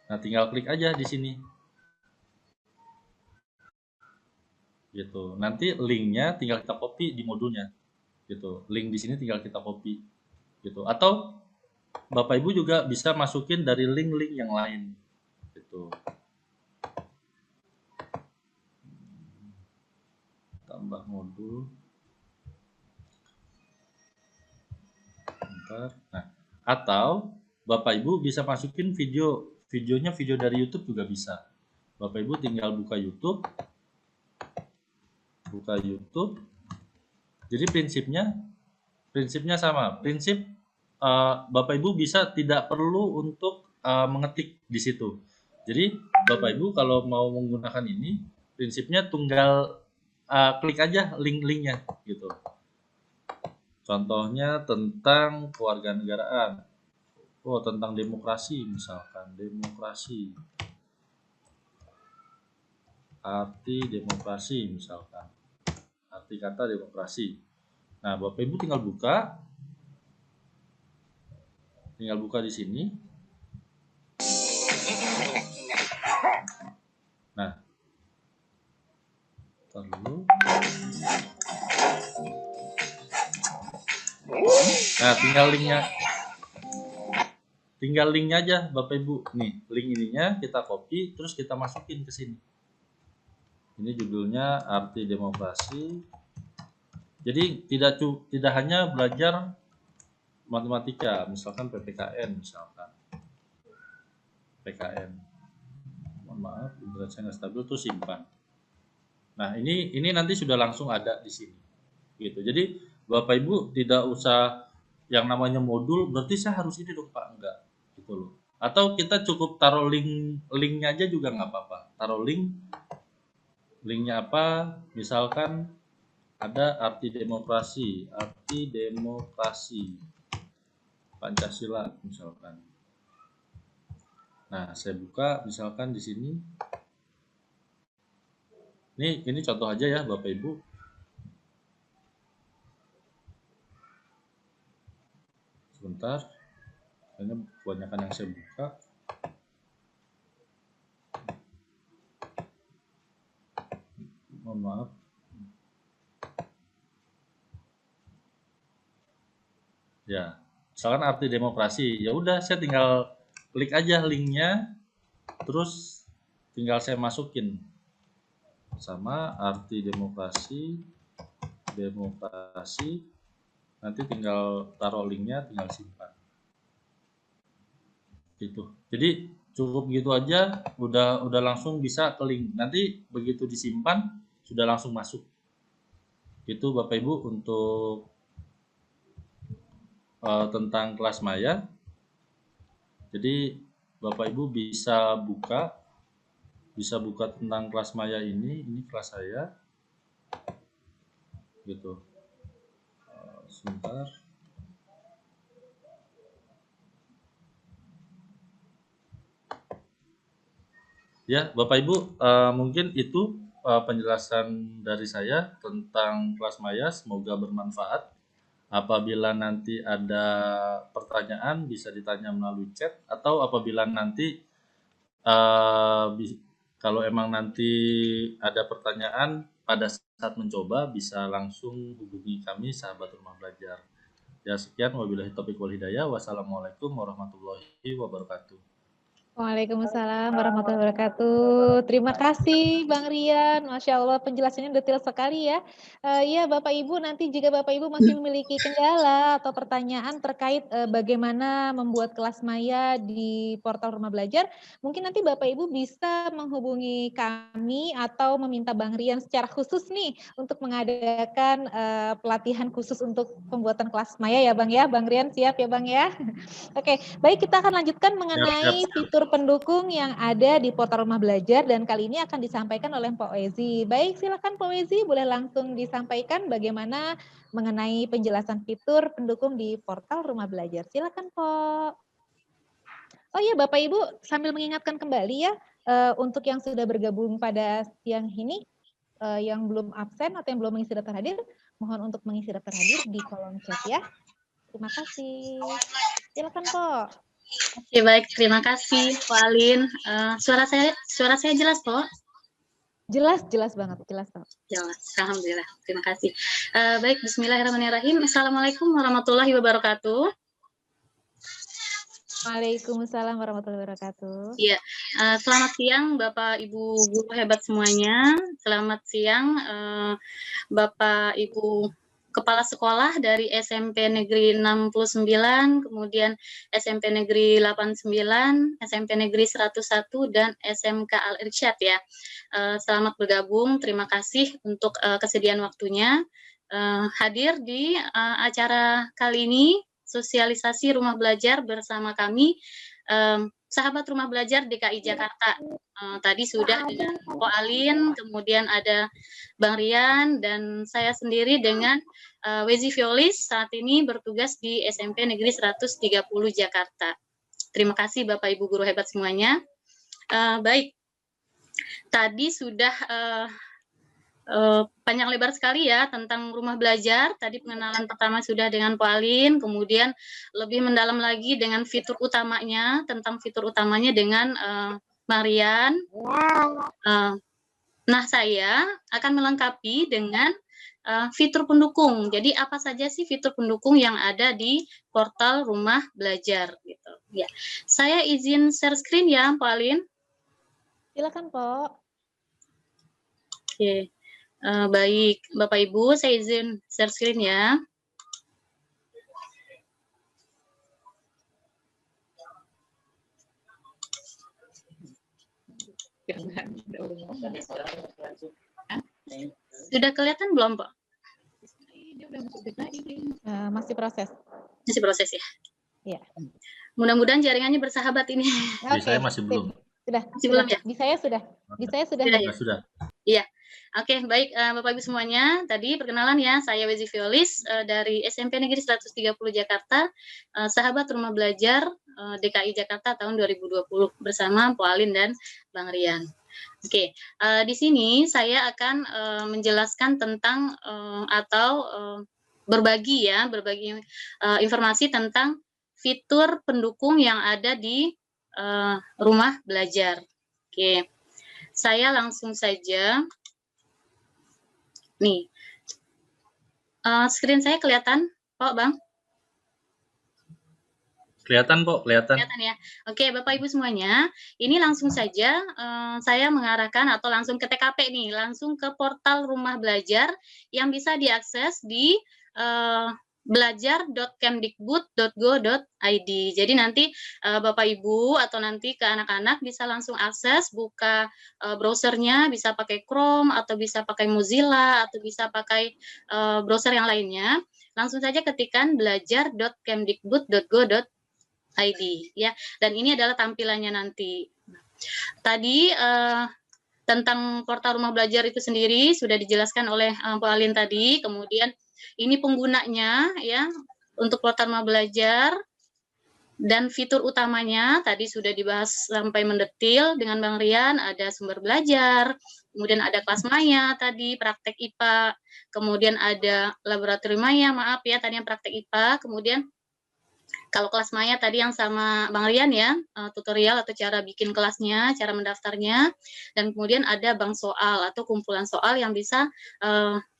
Nah, tinggal klik aja di sini. Gitu. Nanti linknya tinggal kita copy di modulnya. Gitu. Link di sini tinggal kita copy. Gitu. Atau Bapak Ibu juga bisa masukin dari link-link yang lain. Gitu. Tambah modul. Bentar. Nah, atau Bapak Ibu bisa masukin videonya video dari YouTube juga bisa. Bapak Ibu tinggal buka YouTube. Jadi prinsipnya sama. Prinsip Bapak Ibu bisa tidak perlu untuk mengetik di situ. Jadi Bapak Ibu kalau mau menggunakan ini, prinsipnya tunggal klik aja link-linknya gitu. Contohnya tentang kewarganegaraan. Oh, tentang demokrasi misalkan, demokrasi. Arti demokrasi misalkan. Arti kata demokrasi. Nah, Bapak Ibu tinggal buka. Tinggal buka di sini. Nah, lalu. Nah, tinggal linknya aja Bapak Ibu. Nih, link ininya kita copy, terus kita masukin ke sini. Ini judulnya arti demokrasi. Jadi tidak hanya belajar matematika, misalkan PPKN misalkan. PKN. Mohon maaf, internet saya nggak stabil, tuh simpan. Nah, ini nanti sudah langsung ada di sini. Gitu. Jadi Bapak Ibu tidak usah yang namanya modul, berarti saya harus ini dong Pak, enggak. Gitu loh. Atau kita cukup taruh linknya aja juga nggak apa-apa. Taruh linknya apa? Misalkan ada arti demokrasi Pancasila misalkan. Nah, saya buka misalkan di sini. Ini contoh aja ya Bapak Ibu. Sebentar. Kayaknya kebanyakan yang saya buka. Mohon maaf. Ya, misalkan arti demokrasi, ya udah saya tinggal klik aja linknya, terus tinggal saya masukin sama arti demokrasi, nanti tinggal taruh linknya, tinggal simpan. Gitu. Jadi cukup gitu aja, udah langsung bisa ke link. Nanti begitu disimpan sudah langsung masuk. Itu Bapak Ibu untuk tentang kelas maya. Jadi Bapak Ibu bisa buka tentang kelas maya ini kelas saya. Gitu. Sebentar. Ya, Bapak Ibu, mungkin itu penjelasan dari saya tentang kelas maya. Semoga bermanfaat. Apabila nanti ada pertanyaan bisa ditanya melalui chat, atau apabila nanti kalau emang nanti ada pertanyaan pada saat mencoba bisa langsung hubungi kami sahabat rumah belajar. Ya, sekian, wabillahi taufiq wal hidayah. Wassalamualaikum warahmatullahi wabarakatuh. Waalaikumsalam warahmatullahi wabarakatuh. Terima kasih Bang Rian, Masya Allah penjelasannya detail sekali ya. Ya Bapak Ibu, nanti jika Bapak Ibu masih memiliki kendala atau pertanyaan terkait bagaimana membuat kelas maya di portal Rumah Belajar, mungkin nanti Bapak Ibu bisa menghubungi kami atau meminta Bang Rian secara khusus nih untuk mengadakan pelatihan khusus untuk pembuatan kelas maya ya Bang ya. Bang Rian siap ya Bang ya. Oke, baik, kita akan lanjutkan mengenai fitur pendukung yang ada di portal Rumah Belajar, dan kali ini akan disampaikan oleh Pak Wezi. Baik, silakan Pak Wezi, boleh langsung disampaikan bagaimana mengenai penjelasan fitur pendukung di portal Rumah Belajar. Silakan Pak. Oh iya Bapak Ibu, sambil mengingatkan kembali ya, untuk yang sudah bergabung pada siang ini, yang belum absen atau yang belum mengisi daftar hadir, mohon untuk mengisi daftar hadir di kolom chat ya. Terima kasih. Silakan Pak. Oke, baik, terima kasih Pak Alin. Suara saya jelas Pak? Jelas banget, jelas Pak. Jelas, alhamdulillah. Terima kasih. Baik, bismillahirrahmanirrahim. Assalamualaikum warahmatullahi wabarakatuh. Waalaikumsalam warahmatullahi wabarakatuh. Iya, selamat siang Bapak Ibu guru hebat semuanya. Selamat siang Bapak Ibu Kepala Sekolah dari SMP Negeri 69, kemudian SMP Negeri 89, SMP Negeri 101, dan SMK Al-Irsyad ya. Selamat bergabung, terima kasih untuk kesediaan waktunya. Hadir di acara kali ini, sosialisasi rumah belajar bersama kami, sahabat rumah belajar DKI Jakarta. Tadi sudah dengan Pak Alin, kemudian ada Bang Rian, dan saya sendiri dengan Wezi Violis, saat ini bertugas di SMP Negeri 130 Jakarta. Terima kasih Bapak Ibu guru hebat semuanya. Baik, tadi sudah panjang lebar sekali ya tentang rumah belajar. Tadi pengenalan pertama sudah dengan Pak Alin, kemudian lebih mendalam lagi dengan fitur utamanya, tentang fitur utamanya dengan Marian. Nah, saya akan melengkapi dengan fitur pendukung. Jadi apa saja sih fitur pendukung yang ada di portal rumah belajar gitu. Ya, saya izin share screen ya, Pak Alin. Silakan, Pak. Oke. Baik, Bapak Ibu, saya izin share screen ya. Sudah kelihatan belum, Pak? Masih proses. Masih proses ya? Iya. Mudah-mudahan jaringannya bersahabat ini. Di saya masih belum. Sudah. Masih belum ya? Di saya sudah. Di saya sudah. Sudah. Iya. Oke, baik Bapak Ibu semuanya. Tadi perkenalan ya, saya Wezi Violis dari SMP Negeri 130 Jakarta, sahabat rumah belajar DKI Jakarta tahun 2020 bersama Po Alin dan Bang Rian. Oke, di sini saya akan menjelaskan tentang berbagi informasi tentang fitur pendukung yang ada di rumah belajar. Oke, saya langsung saja. Nih, screen saya kelihatan, Pak, Bang? Kelihatan, Pak, kelihatan. Kelihatan ya. Oke, Bapak Ibu semuanya, ini langsung saja saya mengarahkan atau langsung ke TKP nih, langsung ke portal rumah belajar yang bisa diakses di belajar.kemdikbud.go.id. Jadi nanti Bapak Ibu atau nanti ke anak-anak bisa langsung akses, buka browsernya, bisa pakai Chrome atau bisa pakai Mozilla atau bisa pakai browser yang lainnya. Langsung saja ketikkan belajar.kemdikbud.go.id ya. Dan ini adalah tampilannya nanti. Tadi tentang portal rumah belajar itu sendiri sudah dijelaskan oleh Pak Alin tadi. Kemudian ini penggunanya ya untuk portal rumah belajar dan fitur utamanya tadi sudah dibahas sampai mendetil dengan Bang Rian. Ada sumber belajar, kemudian ada kelas maya tadi praktek IPA, kemudian ada laboratorium maya, maaf ya tadi yang praktek IPA, kemudian kalau kelas maya tadi yang sama Bang Rian ya, tutorial atau cara bikin kelasnya, cara mendaftarnya, dan kemudian ada bank soal atau kumpulan soal yang bisa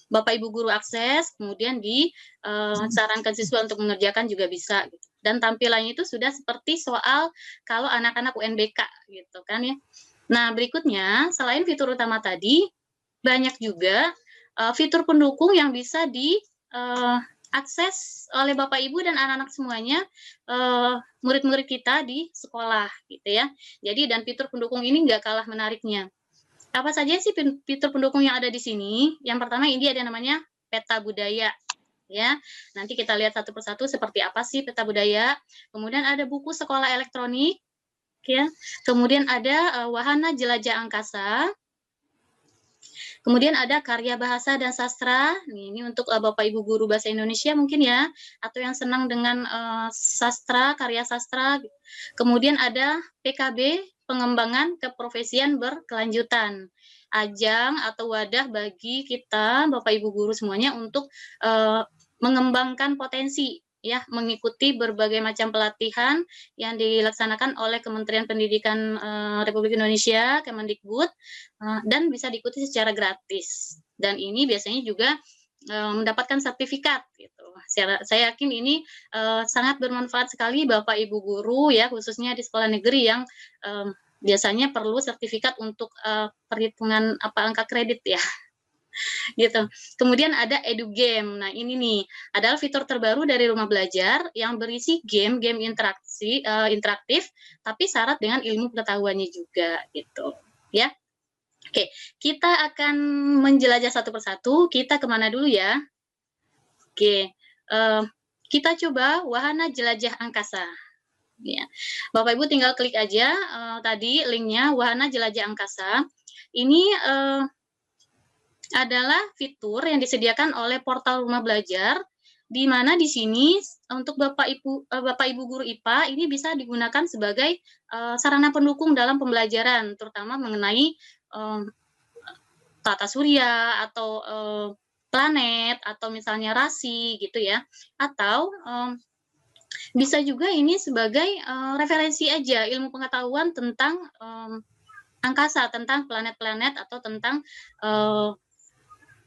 Bapak Ibu guru akses, kemudian disarankan siswa untuk mengerjakan juga bisa. Gitu. Dan tampilannya itu sudah seperti soal kalau anak-anak UNBK gitu kan ya. Nah berikutnya selain fitur utama tadi, banyak juga fitur pendukung yang bisa diakses oleh Bapak Ibu dan anak-anak semuanya, murid-murid kita di sekolah gitu ya. Jadi dan fitur pendukung ini nggak kalah menariknya. Apa saja sih fitur pendukung yang ada di sini? Yang pertama ini ada namanya peta budaya, ya. Nanti kita lihat satu persatu seperti apa sih peta budaya. Kemudian ada buku sekolah elektronik, ya. Kemudian ada wahana jelajah angkasa. Kemudian ada karya bahasa dan sastra. Ini untuk Bapak Ibu guru bahasa Indonesia mungkin ya, atau yang senang dengan sastra, karya sastra. Kemudian ada PKB, pengembangan keprofesian berkelanjutan, ajang atau wadah bagi kita Bapak Ibu guru semuanya untuk mengembangkan potensi ya, mengikuti berbagai macam pelatihan yang dilaksanakan oleh Kementerian Pendidikan Republik Indonesia, Kemendikbud, dan bisa diikuti secara gratis. Dan ini biasanya juga mendapatkan sertifikat gitu. Saya yakin ini sangat bermanfaat sekali Bapak Ibu guru ya, khususnya di sekolah negeri yang biasanya perlu sertifikat untuk perhitungan angka kredit ya. Gitu. Kemudian ada edu game. Nah, ini nih adalah fitur terbaru dari rumah belajar yang berisi game interaktif tapi syarat dengan ilmu pengetahuannya juga gitu. Ya. Oke, kita akan menjelajah satu persatu. Kita kemana dulu ya? Oke, kita coba wahana jelajah angkasa. Ya, Bapak Ibu tinggal klik aja tadi linknya wahana jelajah angkasa. Ini adalah fitur yang disediakan oleh portal rumah belajar di mana di sini untuk Bapak Ibu guru IPA ini bisa digunakan sebagai sarana pendukung dalam pembelajaran, terutama mengenai tata surya atau planet atau misalnya rasi gitu ya, atau bisa juga ini sebagai referensi aja ilmu pengetahuan tentang angkasa, tentang planet-planet atau tentang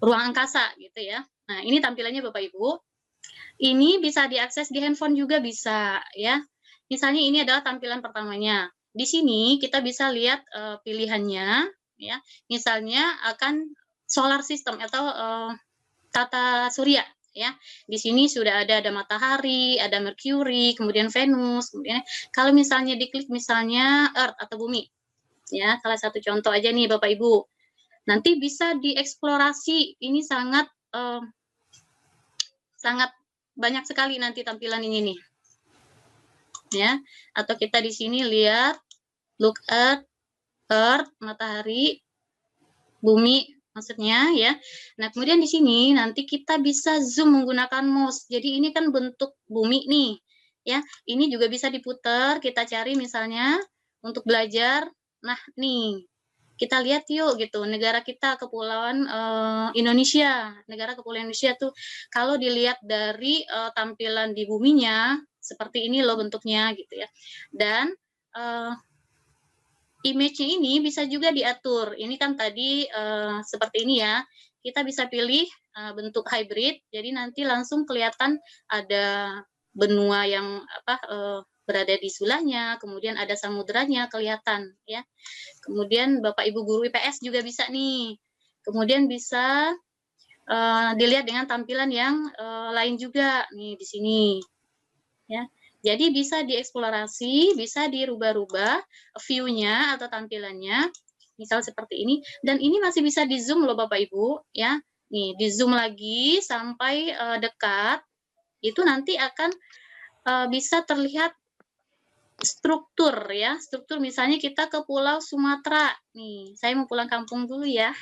ruang angkasa gitu ya. Nah, ini tampilannya Bapak Ibu. Ini bisa diakses di handphone juga bisa ya. Misalnya ini adalah tampilan pertamanya. Di sini kita bisa lihat pilihannya ya. Misalnya akan solar system atau tata surya ya. Di sini sudah ada matahari, ada Mercury, kemudian Venus, kemudian kalau misalnya diklik misalnya Earth atau bumi. Ya, salah satu contoh aja nih Bapak Ibu. Nanti bisa dieksplorasi, ini sangat sangat banyak sekali nanti tampilan ini nih. Ya, atau kita di sini lihat look at Earth, matahari, bumi maksudnya ya. Nah, kemudian di sini nanti kita bisa zoom menggunakan mouse. Jadi ini kan bentuk bumi nih. Ya, ini juga bisa diputar, kita cari misalnya untuk belajar. Nah, nih kita lihat yuk gitu, negara kita kepulauan Indonesia, negara kepulauan Indonesia tuh kalau dilihat dari tampilan di buminya seperti ini loh bentuknya gitu ya. Dan image-nya ini bisa juga diatur. Ini kan tadi seperti ini ya. Kita bisa pilih bentuk hybrid, jadi nanti langsung kelihatan ada benua yang berada di sulanya, kemudian ada samudranya kelihatan ya. Kemudian Bapak Ibu guru IPS juga bisa nih. Kemudian bisa dilihat dengan tampilan yang lain juga nih di sini. Ya. Jadi bisa dieksplorasi, bisa dirubah-rubah view-nya atau tampilannya. Misal seperti ini, dan ini masih bisa di zoom loh Bapak Ibu ya. Nih, di zoom lagi sampai dekat. Itu nanti akan bisa terlihat struktur ya, struktur misalnya kita ke Pulau Sumatera. Nih, saya mau pulang kampung dulu ya.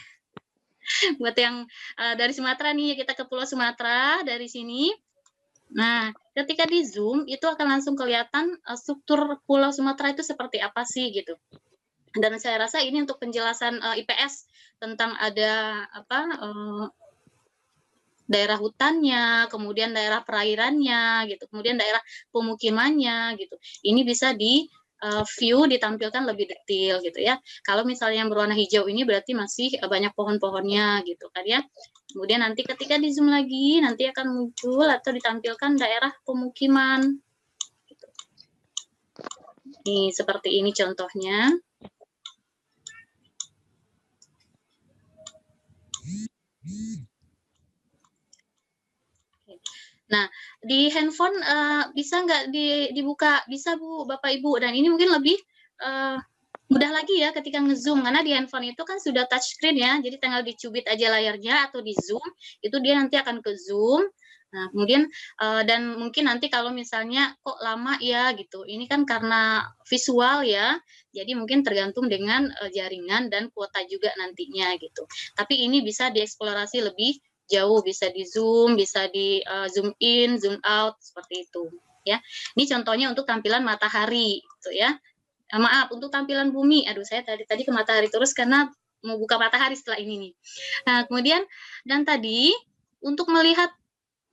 Buat yang dari Sumatera nih, kita ke Pulau Sumatera dari sini. Nah, ketika di zoom itu akan langsung kelihatan struktur Pulau Sumatera itu seperti apa sih gitu. Dan saya rasa ini untuk penjelasan IPS tentang ada daerah hutannya, kemudian daerah perairannya, gitu, kemudian daerah pemukimannya, gitu. Ini bisa di view ditampilkan lebih detail, gitu ya. Kalau misalnya yang berwarna hijau ini berarti masih banyak pohon-pohonnya, gitu kan ya. Kemudian nanti ketika di zoom lagi, nanti akan muncul atau ditampilkan daerah pemukiman. Gitu. Nih seperti ini contohnya. Nah, di handphone bisa nggak dibuka? Bisa Bu, Bapak Ibu. Dan ini mungkin lebih mudah lagi ya ketika nge-zoom, karena di handphone itu kan sudah touchscreen ya, jadi tinggal dicubit aja layarnya atau di zoom, itu dia nanti akan ke zoom. Nah, kemudian dan mungkin nanti kalau misalnya kok lama ya gitu, ini kan karena visual ya, jadi mungkin tergantung dengan jaringan dan kuota juga nantinya gitu. Tapi ini bisa dieksplorasi lebih jauh, bisa di zoom, bisa di zoom in, zoom out seperti itu ya. Ini contohnya untuk tampilan matahari gitu ya. Maaf untuk tampilan bumi. Aduh saya tadi ke matahari terus karena mau buka matahari setelah ini nih. Nah, kemudian dan tadi untuk melihat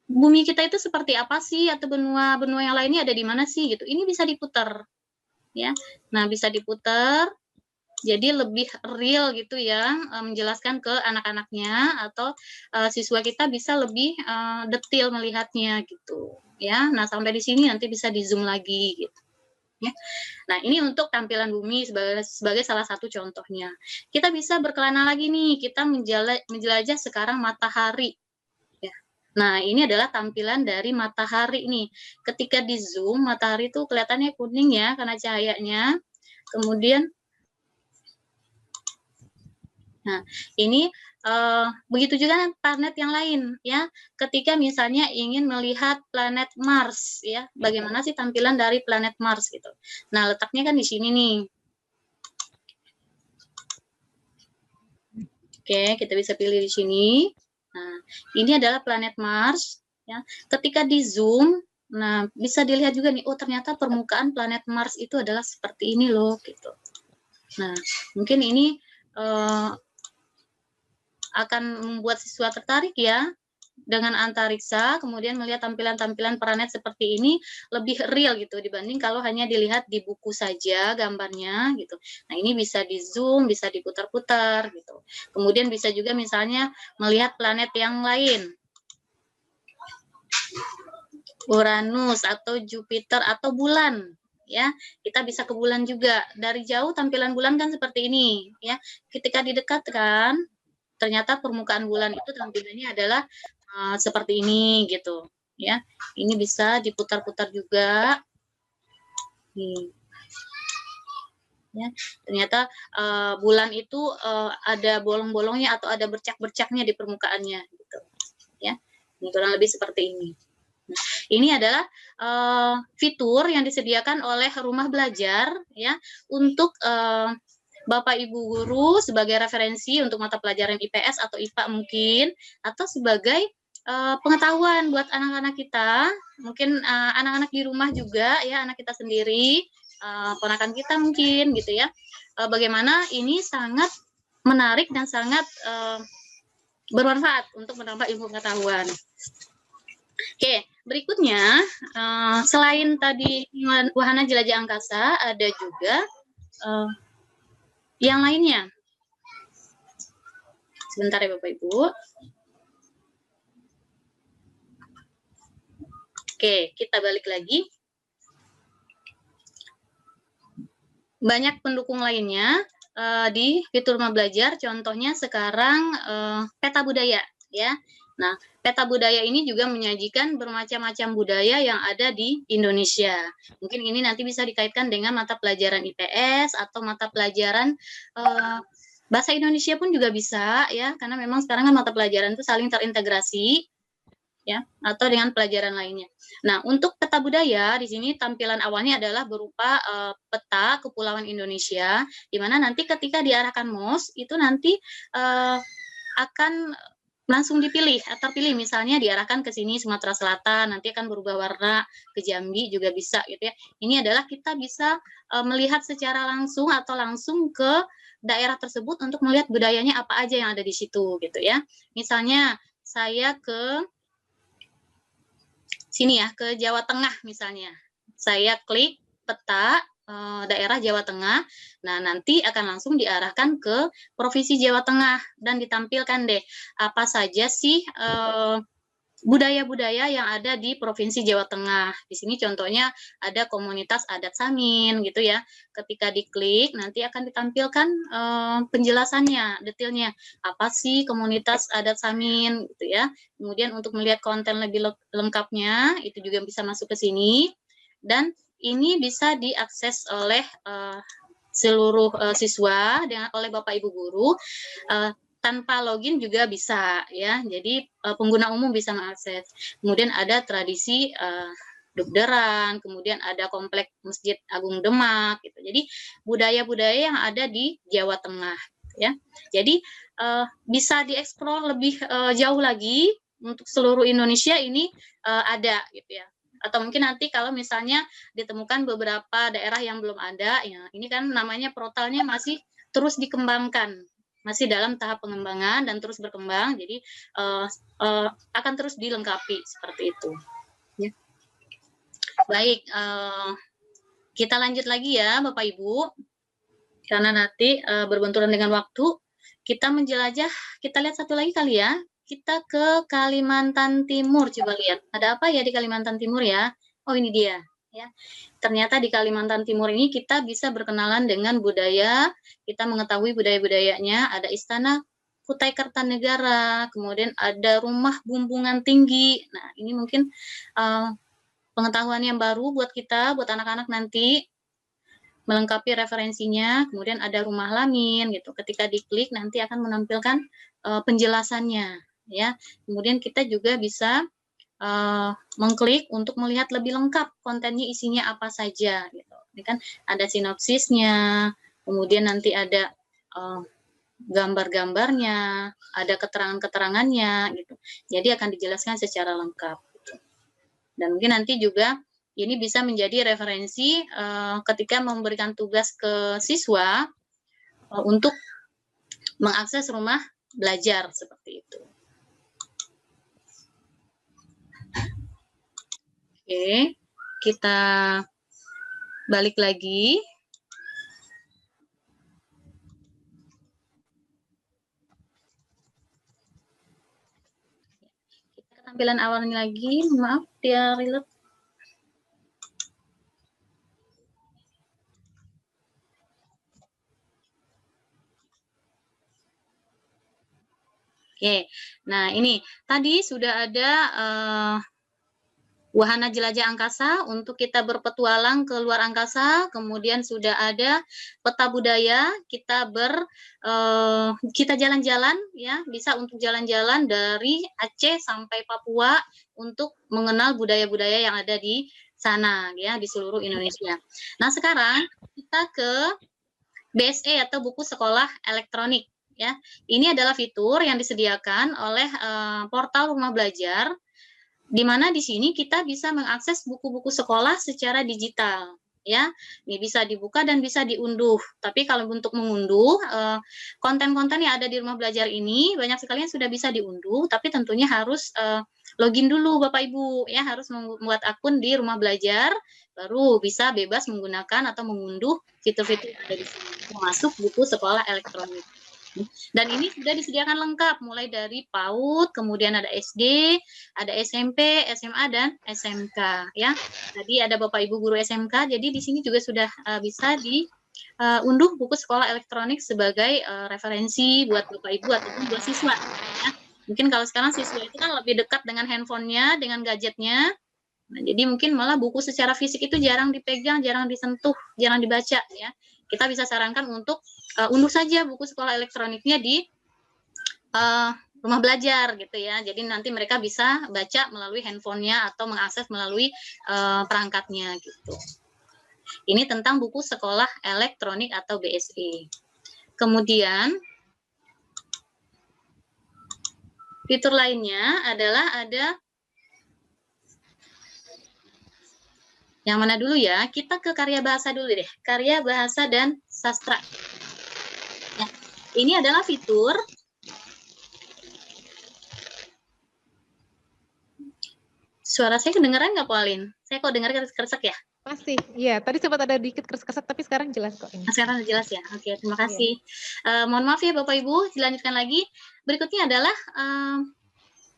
bumi kita itu seperti apa sih atau benua-benua yang lainnya ada di mana sih gitu. Ini bisa diputar ya. Nah, bisa diputar jadi lebih real gitu ya, menjelaskan ke anak-anaknya atau siswa kita bisa lebih detail melihatnya gitu ya. Nah, sampai di sini nanti bisa di zoom lagi gitu. Ya. Nah, ini untuk tampilan bumi sebagai salah satu contohnya. Kita bisa berkelana lagi nih, kita menjelajah sekarang matahari. Ya. Nah, ini adalah tampilan dari matahari nih. Ketika di zoom, matahari itu kelihatannya kuning ya, karena cahayanya. Kemudian, nah, ini begitu juga planet yang lain ya. Ketika misalnya ingin melihat planet Mars ya, bagaimana sih tampilan dari planet Mars gitu. Nah, letaknya kan di sini nih. Oke, kita bisa pilih di sini. Nah, ini adalah planet Mars Ya, ketika di zoom, nah bisa dilihat juga nih, oh ternyata permukaan planet Mars itu adalah seperti ini loh, gitu. Nah, mungkin ini akan membuat siswa tertarik ya dengan antariksa, kemudian melihat tampilan-tampilan planet seperti ini lebih real gitu dibanding kalau hanya dilihat di buku saja gambarnya gitu. Nah, ini bisa di zoom, bisa diputar-putar gitu. Kemudian bisa juga misalnya melihat planet yang lain. Uranus atau Jupiter atau bulan ya. Kita bisa ke bulan juga. Dari jauh tampilan bulan kan seperti ini ya. Ketika didekatkan ternyata permukaan bulan itu tampilannya adalah seperti ini gitu ya. Ini bisa diputar-putar juga nih ya. Ternyata bulan itu ada bolong-bolongnya atau ada bercak-bercaknya di permukaannya gitu ya. Ini kurang lebih seperti ini. Nah, ini adalah fitur yang disediakan oleh rumah belajar ya untuk Bapak Ibu guru sebagai referensi untuk mata pelajaran IPS atau IPA mungkin, atau sebagai pengetahuan buat anak-anak kita, mungkin anak-anak di rumah juga ya, anak kita sendiri, ponakan kita mungkin gitu ya. Bagaimana ini sangat menarik dan sangat bermanfaat untuk menambah ilmu pengetahuan. Oke, berikutnya selain tadi wahana jelajah angkasa, ada juga yang lainnya. Sebentar ya Bapak Ibu. Oke, kita balik lagi. Banyak pendukung lainnya di fitur rumah belajar, contohnya sekarang peta budaya ya. Nah, peta budaya ini juga menyajikan bermacam-macam budaya yang ada di Indonesia. Mungkin ini nanti bisa dikaitkan dengan mata pelajaran IPS atau mata pelajaran bahasa Indonesia pun juga bisa ya, karena memang sekarang kan mata pelajaran itu saling terintegrasi ya, atau dengan pelajaran lainnya. Nah, untuk peta budaya di sini tampilan awalnya adalah berupa peta kepulauan Indonesia, di mana nanti ketika diarahkan mouse itu nanti akan langsung dipilih, terpilih misalnya diarahkan ke sini Sumatera Selatan, nanti akan berubah warna ke Jambi juga bisa gitu ya. Ini adalah kita bisa melihat secara langsung atau langsung ke daerah tersebut untuk melihat budayanya apa aja yang ada di situ gitu ya. Misalnya saya ke sini ya, ke Jawa Tengah misalnya. Saya klik peta daerah Jawa Tengah, nah nanti akan langsung diarahkan ke Provinsi Jawa Tengah dan ditampilkan deh apa saja sih budaya-budaya yang ada di Provinsi Jawa Tengah. Di sini contohnya ada komunitas adat Samin gitu ya. Ketika diklik nanti akan ditampilkan penjelasannya, detailnya apa sih komunitas adat Samin gitu ya. Kemudian untuk melihat konten lebih lengkapnya itu juga bisa masuk ke sini dan ini bisa diakses oleh seluruh siswa oleh Bapak Ibu guru tanpa login juga bisa ya. Jadi pengguna umum bisa mengakses. Kemudian ada tradisi Dugderan, kemudian ada kompleks Masjid Agung Demak gitu. Jadi budaya-budaya yang ada di Jawa Tengah ya. Jadi bisa dieksplor lebih jauh lagi untuk seluruh Indonesia ini ada gitu ya. Atau mungkin nanti kalau misalnya ditemukan beberapa daerah yang belum ada, ya ini kan namanya portalnya masih terus dikembangkan, masih dalam tahap pengembangan dan terus berkembang, jadi akan terus dilengkapi seperti itu. Ya. Baik, kita lanjut lagi ya Bapak Ibu, karena nanti berbenturan dengan waktu, kita menjelajah, kita lihat satu lagi kali ya. Kita ke Kalimantan Timur, coba lihat. Ada apa ya di Kalimantan Timur ya? Oh ini dia. Ya. Ternyata di Kalimantan Timur ini kita bisa berkenalan dengan budaya, kita mengetahui budaya-budayanya, ada Istana Kutai Kartanegara, kemudian ada Rumah Bumbungan Tinggi. Nah ini mungkin pengetahuan yang baru buat kita, buat anak-anak nanti, melengkapi referensinya, kemudian ada Rumah Lamin gitu. Ketika diklik nanti akan menampilkan penjelasannya. Ya, kemudian kita juga bisa mengklik untuk melihat lebih lengkap kontennya isinya apa saja gitu. Ini kan ada sinopsisnya, kemudian nanti ada gambar-gambarnya, ada keterangan-keterangannya gitu. Jadi akan dijelaskan secara lengkap. Dan mungkin nanti juga ini bisa menjadi referensi ketika memberikan tugas ke siswa untuk mengakses rumah belajar seperti itu. Oke, kita balik lagi. Kita ke tampilan awalnya lagi, maaf dia reload. Oke, nah ini tadi sudah ada wahana jelajah angkasa untuk kita berpetualang ke luar angkasa, kemudian sudah ada peta budaya, kita jalan-jalan ya, bisa untuk jalan-jalan dari Aceh sampai Papua untuk mengenal budaya-budaya yang ada di sana ya, di seluruh Indonesia. Nah, sekarang kita ke BSE atau buku sekolah elektronik. Ya, ini adalah fitur yang disediakan oleh portal Rumah Belajar, di mana di sini kita bisa mengakses buku-buku sekolah secara digital. Ya, ini bisa dibuka dan bisa diunduh. Tapi kalau untuk mengunduh konten-konten yang ada di Rumah Belajar ini banyak sekali yang sudah bisa diunduh, tapi tentunya harus login dulu Bapak Ibu, ya harus membuat akun di Rumah Belajar, baru bisa bebas menggunakan atau mengunduh fitur-fitur yang ada di sini, termasuk buku sekolah elektronik. Dan ini sudah disediakan lengkap, mulai dari PAUD, kemudian ada SD, ada SMP, SMA, dan SMK. Ya, tadi ada Bapak Ibu guru SMK, jadi di sini juga sudah bisa diunduh buku sekolah elektronik sebagai referensi buat Bapak Ibu ataupun buat siswa. Ya. Mungkin kalau sekarang siswa itu kan lebih dekat dengan handphonenya, dengan gadgetnya. Nah, jadi mungkin malah buku secara fisik itu jarang dipegang, jarang disentuh, jarang dibaca. Ya, kita bisa sarankan untuk unduh saja buku sekolah elektroniknya di Rumah Belajar gitu ya. Jadi nanti mereka bisa baca melalui handphonenya atau mengakses melalui perangkatnya gitu. Ini tentang buku sekolah elektronik atau BSE. Kemudian fitur lainnya adalah ada yang mana dulu ya? Kita ke karya bahasa dulu deh. Karya bahasa dan sastra. Ya, ini adalah fitur suara saya kedengeran nggak, Pauline? Saya kok dengar keresek ya? Masih, iya. Tadi sempat ada dikit keresek, tapi sekarang jelas kok ini. Sekarang jelas ya? Oke, terima kasih. Mohon maaf ya Bapak Ibu, dilanjutkan lagi. Berikutnya adalah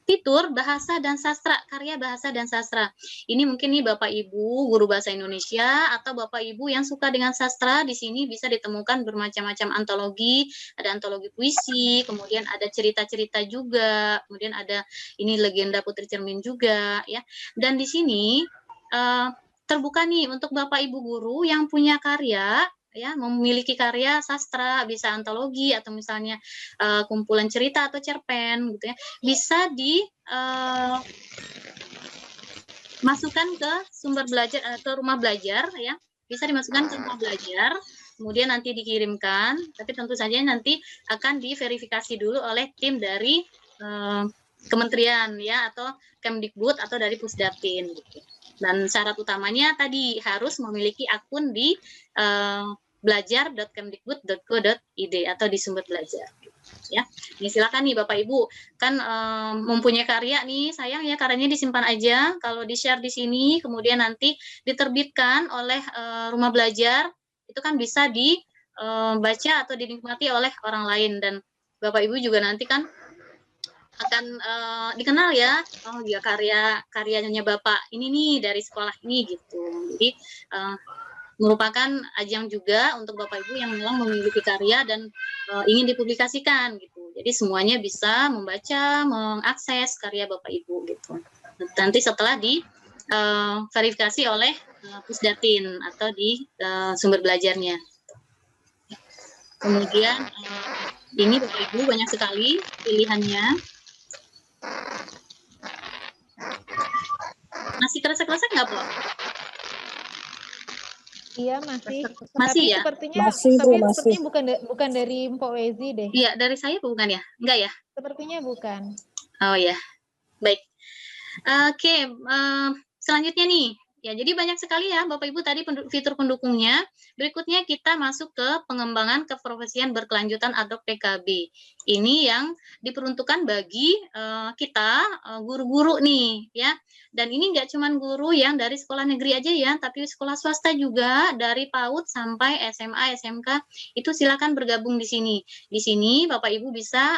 fitur bahasa dan sastra, karya bahasa dan sastra. Ini mungkin nih Bapak Ibu guru bahasa Indonesia atau Bapak Ibu yang suka dengan sastra, di sini bisa ditemukan bermacam-macam antologi, ada antologi puisi, kemudian ada cerita-cerita juga, kemudian ada ini legenda Putri Cermin juga ya. Dan di sini terbuka nih untuk Bapak Ibu guru yang punya karya, ya memiliki karya sastra, bisa antologi atau misalnya kumpulan cerita atau cerpen gitu ya, bisa dimasukkan ke sumber belajar ke Rumah Belajar ya, bisa dimasukkan ke Rumah Belajar, kemudian nanti dikirimkan, tapi tentu saja nanti akan diverifikasi dulu oleh tim dari kementerian ya, atau Kemdikbud atau dari Pusdatin gitu. Dan syarat utamanya tadi harus memiliki akun di belajar.kemdikbud.go.id atau di sumber belajar. Ya, ini silakan nih Bapak Ibu, kan mempunyai karya nih, sayang ya karyanya disimpan aja. Kalau di share di sini, kemudian nanti diterbitkan oleh Rumah Belajar, itu kan bisa dibaca atau dinikmati oleh orang lain, dan Bapak Ibu juga nanti kan akan dikenal ya, oh dia karyanya Bapak ini nih dari sekolah ini gitu. Jadi merupakan ajang juga untuk Bapak Ibu yang memang memiliki karya dan ingin dipublikasikan gitu. Jadi semuanya bisa membaca, mengakses karya Bapak Ibu gitu. Nanti setelah verifikasi oleh Pusdatin atau di sumber belajarnya. Kemudian ini Bapak Ibu banyak sekali pilihannya. Masih kresek-kresek nggak, Po? Iya, masih. Masih tapi ya? Sepertinya bukan dari Mpok Wezi deh. Iya, dari saya bukan ya? Enggak ya? Sepertinya bukan. Oh ya, baik. Oke, selanjutnya nih, ya jadi banyak sekali ya Bapak Ibu tadi fitur pendukungnya. Berikutnya kita masuk ke pengembangan keprofesian berkelanjutan atau PKB. Ini yang diperuntukkan bagi kita guru-guru nih ya. Dan ini nggak cuma guru yang dari sekolah negeri aja ya, tapi sekolah swasta juga dari PAUD sampai SMA, SMK itu silakan bergabung di sini. Di sini Bapak Ibu bisa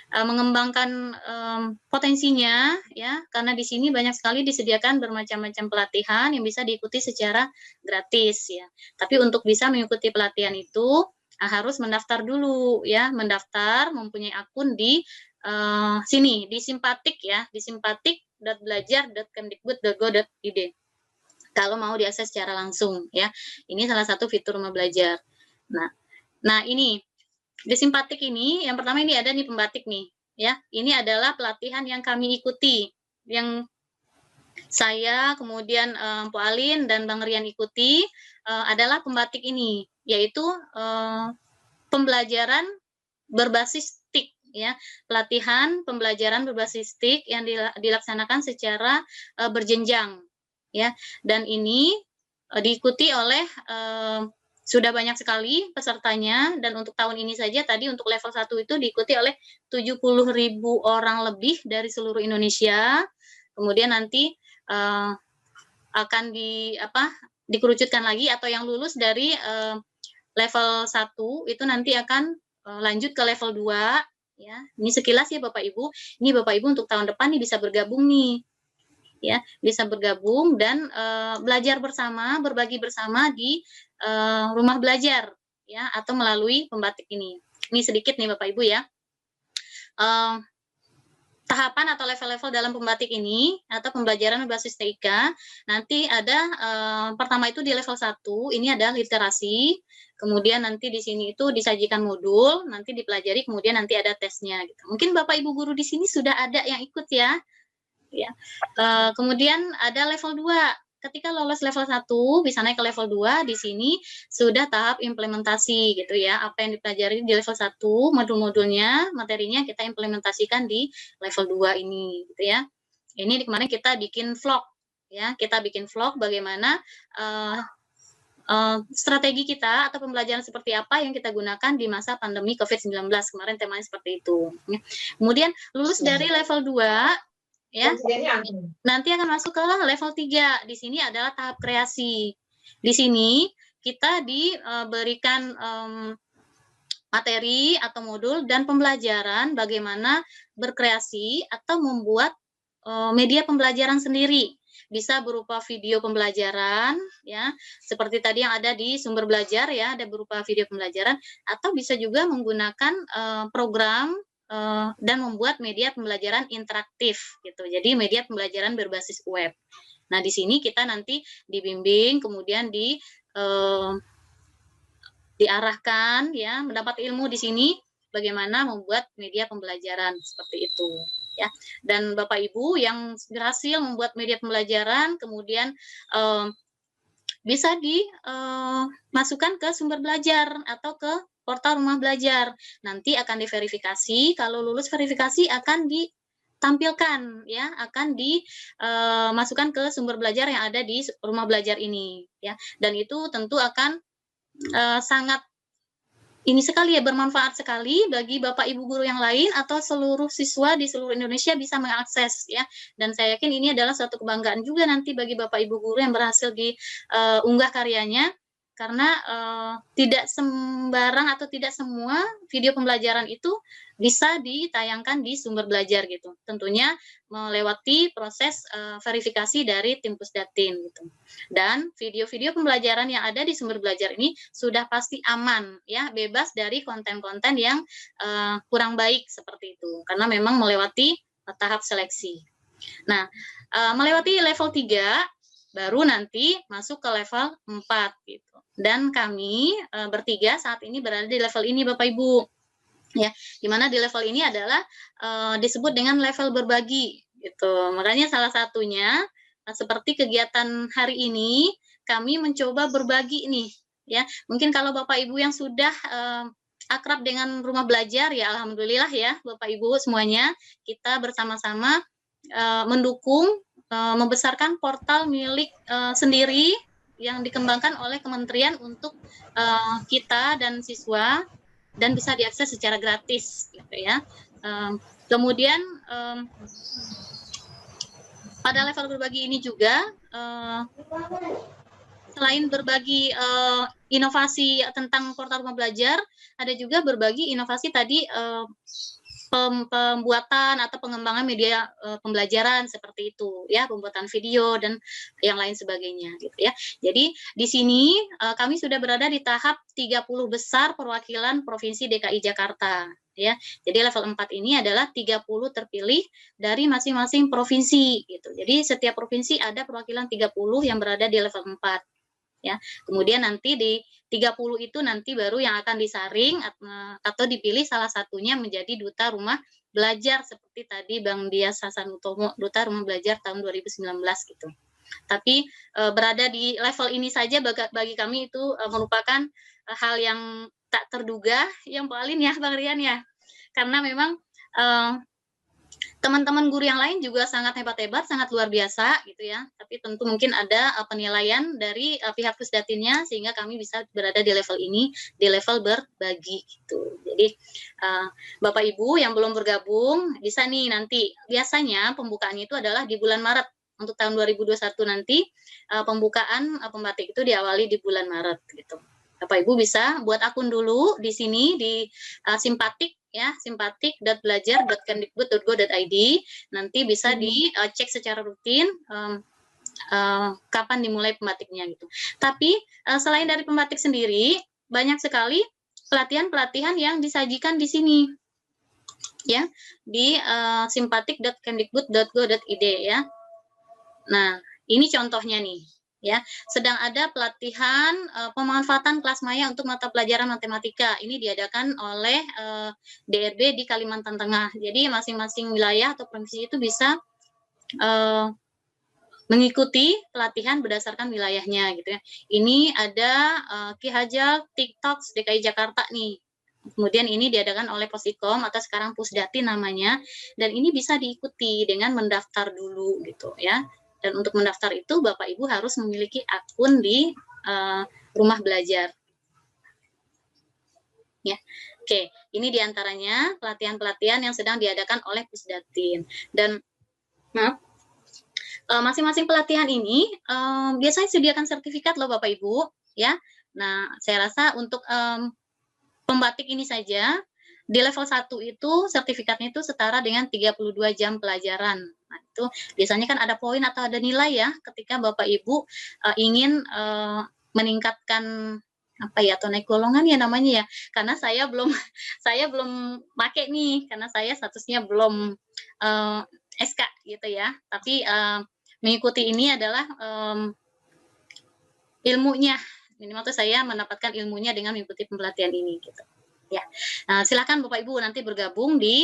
mengembangkan potensinya ya, karena di sini banyak sekali disediakan bermacam-macam pelatihan yang bisa diikuti secara gratis ya. Tapi untuk bisa mengikuti pelatihan itu harus mendaftar dulu ya, mendaftar mempunyai akun di sini di Simpatik ya, di simpatik.belajar.kemdikbud.go.id. Kalau mau diakses secara langsung ya. Ini salah satu fitur Rumah Belajar. Nah ini di Simpatik ini, yang pertama ini ada nih pembatik nih, ya. Ini adalah pelatihan yang kami ikuti, yang saya kemudian Bu Alin dan Bang Rian ikuti adalah pembatik ini, yaitu pembelajaran berbasis TIK, ya. Pelatihan pembelajaran berbasis TIK yang dilaksanakan secara berjenjang, ya. Dan ini diikuti oleh sudah banyak sekali pesertanya, dan untuk tahun ini saja tadi untuk level 1 itu diikuti oleh 70.000 orang lebih dari seluruh Indonesia. Kemudian nanti akan dikerucutkan lagi, atau yang lulus dari level 1 itu nanti akan lanjut ke level 2 ya. Ini sekilas ya Bapak Ibu. Ini Bapak Ibu untuk tahun depan nih bisa bergabung nih. Ya, bisa bergabung dan belajar bersama, berbagi bersama di rumah belajar ya, atau melalui pembatik ini. Ini sedikit nih Bapak Ibu ya. Tahapan atau level-level dalam pembatik ini atau pembelajaran berbasis TIK, nanti ada pertama itu di level 1, ini ada literasi, kemudian nanti di sini itu disajikan modul, nanti dipelajari, kemudian nanti ada tesnya gitu. Mungkin Bapak Ibu guru di sini sudah ada yang ikut ya. Ya. Kemudian ada level 2. Ketika lolos level 1 bisa naik ke level 2, di sini sudah tahap implementasi gitu ya. Apa yang dipelajari di level 1, modul-modulnya, materinya kita implementasikan di level 2 ini gitu ya. Ini kemarin kita bikin vlog ya. Kita bikin vlog bagaimana strategi kita atau pembelajaran seperti apa yang kita gunakan di masa pandemi COVID-19. Kemarin temanya seperti itu. Kemudian lulus dari level 2 ya, nanti akan masuk ke level 3. Di sini adalah tahap kreasi. Di sini kita diberikan materi atau modul dan pembelajaran bagaimana berkreasi atau membuat media pembelajaran sendiri. Bisa berupa video pembelajaran ya, seperti tadi yang ada di sumber belajar ya, ada berupa video pembelajaran, atau bisa juga menggunakan program dan membuat media pembelajaran interaktif gitu. Jadi media pembelajaran berbasis web. Nah, di sini kita nanti dibimbing, kemudian diarahkan ya, mendapat ilmu di sini bagaimana membuat media pembelajaran seperti itu ya. Dan Bapak Ibu yang berhasil membuat media pembelajaran kemudian bisa dimasukkan ke sumber belajar atau ke portal Rumah Belajar. Nanti akan diverifikasi, kalau lulus verifikasi akan ditampilkan ya, akan dimasukkan ke sumber belajar yang ada di Rumah Belajar ini ya. Dan itu tentu akan sangat ini sekali ya, bermanfaat sekali bagi Bapak Ibu guru yang lain atau seluruh siswa di seluruh Indonesia bisa mengakses ya. Dan saya yakin ini adalah suatu kebanggaan juga nanti bagi Bapak Ibu guru yang berhasil diunggah karyanya, karena tidak sembarang atau tidak semua video pembelajaran itu bisa ditayangkan di sumber belajar gitu. Tentunya melewati proses verifikasi dari tim Pusdatin gitu. Dan video-video pembelajaran yang ada di sumber belajar ini sudah pasti aman ya, bebas dari konten-konten yang kurang baik seperti itu, karena memang melewati tahap seleksi. Nah, melewati level 3 baru nanti masuk ke level 4 gitu. Dan kami bertiga saat ini berada di level ini Bapak Ibu. Ya, dimana di level ini adalah disebut dengan level berbagi gitu. Makanya salah satunya seperti kegiatan hari ini kami mencoba berbagi nih ya. Mungkin kalau Bapak Ibu yang sudah akrab dengan Rumah Belajar ya, alhamdulillah ya Bapak Ibu semuanya, kita bersama-sama mendukung membesarkan portal milik sendiri yang dikembangkan oleh kementerian untuk kita dan siswa dan bisa diakses secara gratis gitu ya. Kemudian pada level berbagi ini juga selain berbagi inovasi tentang portal rumah belajar, ada juga berbagi inovasi tadi pembuatan atau pengembangan media pembelajaran seperti itu ya, pembuatan video dan yang lain sebagainya gitu ya. Jadi di sini kami sudah berada di tahap 30 besar perwakilan Provinsi DKI Jakarta ya. Jadi level 4 ini adalah 30 terpilih dari masing-masing provinsi gitu. Jadi setiap provinsi ada perwakilan 30 yang berada di level 4 ya. Kemudian nanti di 30 itu nanti baru yang akan disaring atau dipilih salah satunya menjadi duta rumah belajar seperti tadi Bang Dias Hasanutomo, duta rumah belajar tahun 2019 gitu. Tapi berada di level ini saja bagi kami itu merupakan hal yang tak terduga yang paling ya Bang Rian ya. Karena memang teman-teman guru yang lain juga sangat hebat-hebat, sangat luar biasa gitu ya. Tapi tentu mungkin ada penilaian dari pihak Pusdatinnya sehingga kami bisa berada di level ini, di level berbagi gitu. Jadi Bapak Ibu yang belum bergabung bisa nih nanti. Biasanya pembukaannya itu adalah di bulan Maret. Untuk tahun 2021 nanti pembukaan pembatik itu diawali di bulan Maret gitu. Bapak Ibu bisa buat akun dulu di sini di Simpatik ya, simpatik.belajar.kemdikbud.go.id. Nanti bisa dicek secara rutin kapan dimulai pembatiknya gitu. Tapi selain dari pembatik sendiri, banyak sekali pelatihan-pelatihan yang disajikan di sini ya, di simpatik.kemdikbud.go.id ya. Nah, ini contohnya nih ya. Sedang ada pelatihan pemanfaatan kelas maya untuk mata pelajaran matematika. Ini diadakan oleh DRB di Kalimantan Tengah. Jadi masing-masing wilayah atau provinsi itu bisa mengikuti pelatihan berdasarkan wilayahnya gitu ya. Ini ada Ki Hajal TikToks DKI Jakarta nih. Kemudian ini diadakan oleh Posikom atau sekarang Pusdati namanya, dan ini bisa diikuti dengan mendaftar dulu gitu ya. Dan untuk mendaftar itu Bapak Ibu harus memiliki akun di rumah belajar. Ya. Oke, ini diantaranya pelatihan-pelatihan yang sedang diadakan oleh Pusdatin. Dan masing-masing pelatihan ini biasanya sediakan sertifikat loh Bapak Ibu ya. Nah, saya rasa untuk pembatik ini saja di level 1 itu sertifikatnya itu setara dengan 32 jam pelajaran. Nah, itu biasanya kan ada poin atau ada nilai ya ketika Bapak Ibu ingin meningkatkan apa ya, atau naik golongan ya namanya ya. Karena saya belum pakai nih karena saya statusnya belum SK gitu ya. Tapi mengikuti ini adalah ilmunya. Minimal tuh saya mendapatkan ilmunya dengan mengikuti pelatihan ini gitu. Ya, silakan Bapak Ibu nanti bergabung di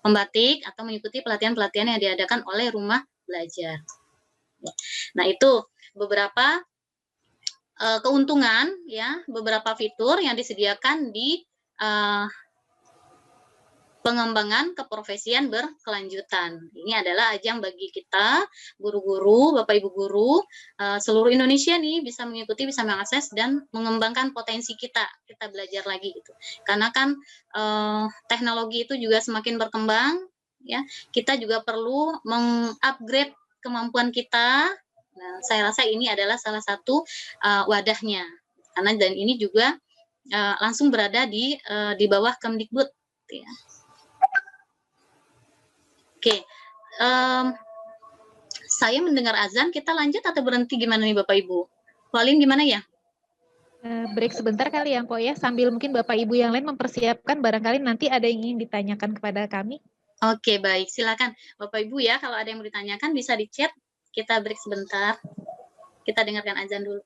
pembatik atau mengikuti pelatihan-pelatihan yang diadakan oleh rumah belajar. Ya. Nah itu beberapa keuntungan ya, beberapa fitur yang disediakan di pengembangan keprofesian berkelanjutan. Ini adalah ajang bagi kita, guru-guru, Bapak Ibu guru, seluruh Indonesia nih bisa mengikuti, bisa mengakses dan mengembangkan potensi kita belajar lagi gitu. Karena kan teknologi itu juga semakin berkembang, ya. Kita juga perlu mengupgrade kemampuan kita. Nah, saya rasa ini adalah salah satu wadahnya. Karena dan ini juga langsung berada di bawah Kemdikbud, ya. Oke, saya mendengar azan, kita lanjut atau berhenti gimana nih Bapak Ibu? Pauline gimana ya? Break sebentar kali ya, Mpok ya, sambil mungkin Bapak Ibu yang lain mempersiapkan, barangkali nanti ada yang ingin ditanyakan kepada kami. Oke, baik, silakan Bapak Ibu ya, kalau ada yang mau ditanyakan bisa di chat, kita break sebentar, kita dengarkan azan dulu.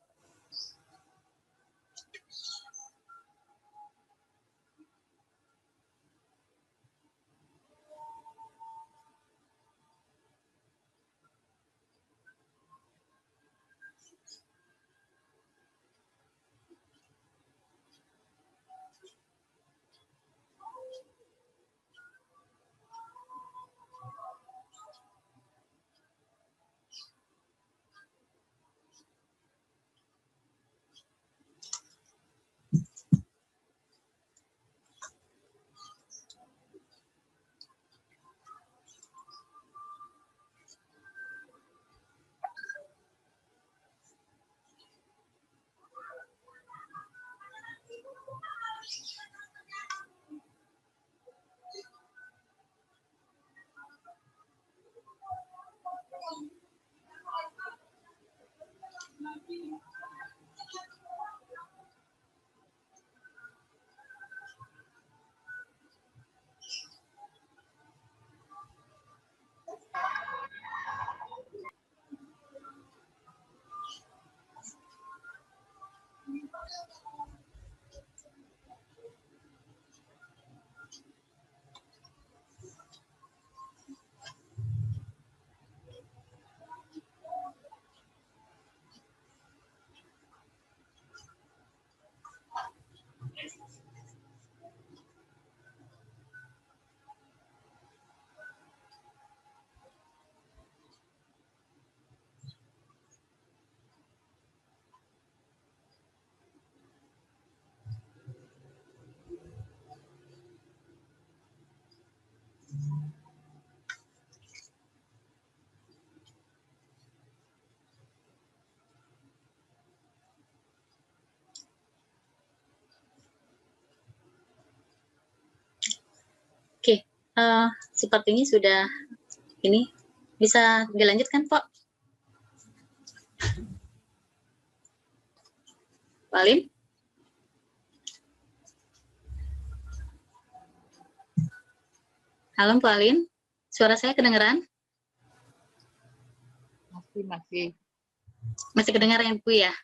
sepertinya sudah ini bisa dilanjutkan, Pak. Pak Alim? Halo, Pak Alim. Suara saya kedengeran? Masih. Masih kedengaran, Bu ya?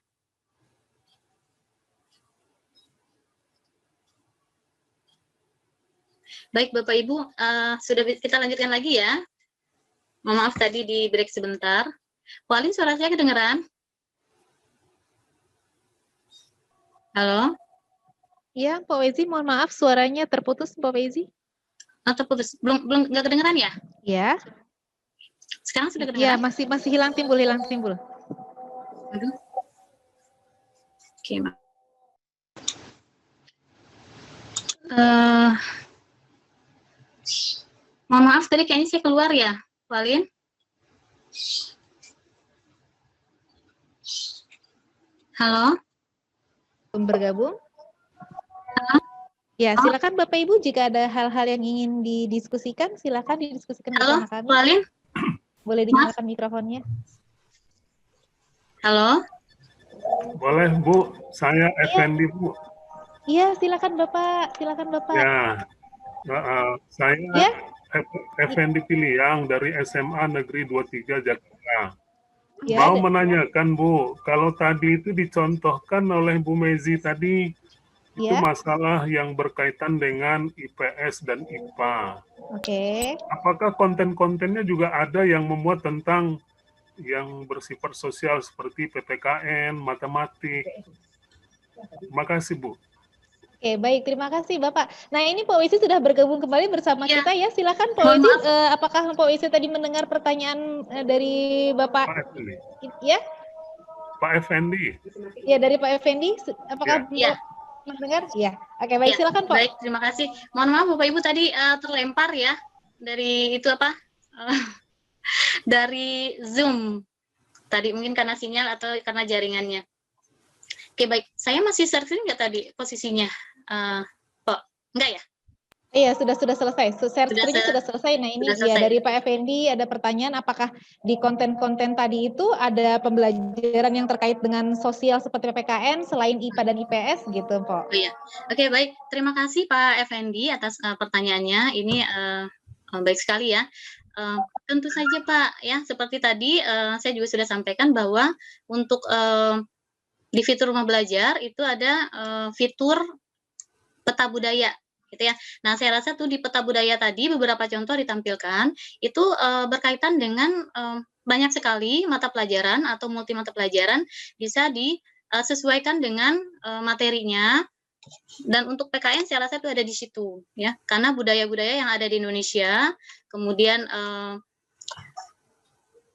Baik, Bapak Ibu, sudah kita lanjutkan lagi ya. Mohon maaf tadi di break sebentar. Pak Alim, suara saya kedengeran? Halo? Ya, Pak Wezi, mohon maaf suaranya terputus, Pak Wezi. Terputus. Belum nggak kedengeran ya? Ya. Sekarang sudah Ya, kedengeran? masih hilang timbul. Aduh. Oke, Mak. Mohon maaf tadi kayaknya saya keluar ya, Pak Alim. Halo? Belum bergabung? Ya, silakan Bapak Ibu jika ada hal-hal yang ingin didiskusikan, silakan didiskusikan Halo, bersama kami. Pak Alim? Boleh dinyalakan mikrofonnya. Halo? Boleh, Bu. Saya Effendi, Bu. Iya, silakan Bapak. Ya, saya Ya. Effendi Piliang dari SMA Negeri 23 Jakarta. Ya, Mau menanyakan, Bu, kalau tadi itu dicontohkan oleh Bu Mezi tadi, itu ya. masalah yang berkaitan dengan IPS dan IPA. Oke. Apakah konten-kontennya juga ada yang memuat tentang yang bersifat sosial seperti PPKN, matematik? Terima kasih, Bu. Oke, baik. Terima kasih, Bapak. Nah, ini Pak Wisi sudah bergabung kembali bersama Ya. kita ya. Silakan Pak Mohon Wisi, maaf. apakah Pak Wisi tadi mendengar pertanyaan dari Bapak? Pak Effendi. Ya? Pak Effendi. Ya, dari Pak Effendi. Apakah Ya. mendengar? Ya. Oke, baik. Ya, Silakan, Pak. baik, terima kasih. Mohon maaf Bapak Ibu tadi terlempar ya dari itu apa? Dari Zoom. Tadi mungkin karena sinyal atau karena jaringannya. Oke, baik. Saya masih sharing nggak tadi posisinya? Pak, enggak ya? Iya, sudah selesai. Share screen-nya sudah selesai. Nah, ini sudah ya selesai. dari Pak Effendi ada pertanyaan apakah di konten-konten tadi itu ada pembelajaran yang terkait dengan sosial seperti PPKN selain IPA dan IPS gitu, Pak? Oh iya. Oke, baik. Terima kasih Pak Effendi atas pertanyaannya. Ini baik sekali ya. Tentu saja Pak, ya seperti tadi saya juga sudah sampaikan bahwa untuk di fitur rumah belajar itu ada fitur peta budaya, gitu ya. Nah, saya rasa tuh di peta budaya tadi beberapa contoh ditampilkan itu berkaitan dengan banyak sekali mata pelajaran atau multi mata pelajaran bisa disesuaikan dengan materinya. Dan untuk PKN saya rasa itu ada di situ ya, karena budaya-budaya yang ada di Indonesia, kemudian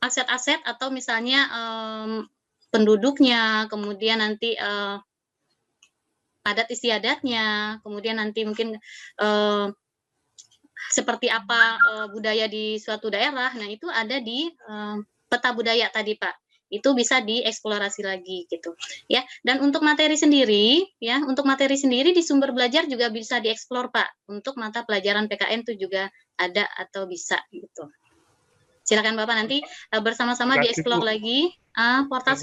aset-aset atau misalnya penduduknya, kemudian nanti adat istiadatnya, kemudian nanti mungkin seperti apa budaya di suatu daerah. Nah, itu ada di peta budaya tadi, Pak. Itu bisa dieksplorasi lagi gitu. Ya, dan untuk materi sendiri ya, untuk materi sendiri di sumber belajar juga bisa dieksplor, Pak. Untuk mata pelajaran PKN itu juga ada atau bisa gitu. Silakan Bapak nanti bersama-sama dieksplor lagi portal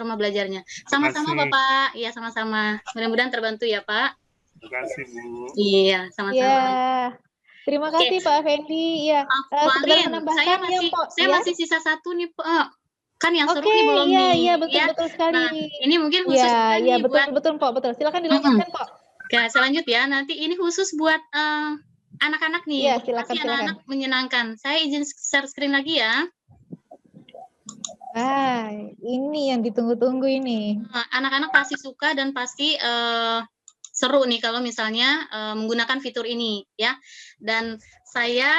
rumah belajarnya. Sama-sama Bapak, ya sama-sama. Mudah-mudahan terbantu ya Pak. Terima kasih Bu. Iya, sama-sama. Ya, terima kasih Pak Effendi. Ya, sekedar menambahkan saya masih sisa satu nih Pak. Kan yang seru nih belum nih. Iya, betul sekali. Nah, ini mungkin khusus nih betul Pak, betul. Silakan dilanjutkan Pak. Oke, selanjut ya. Nanti ini khusus buat anak-anak nih, ya, silakan. Anak-anak menyenangkan. Saya izin share screen lagi ya. Ini yang ditunggu-tunggu ini. Anak-anak pasti suka dan pasti seru nih kalau misalnya menggunakan fitur ini ya. Dan saya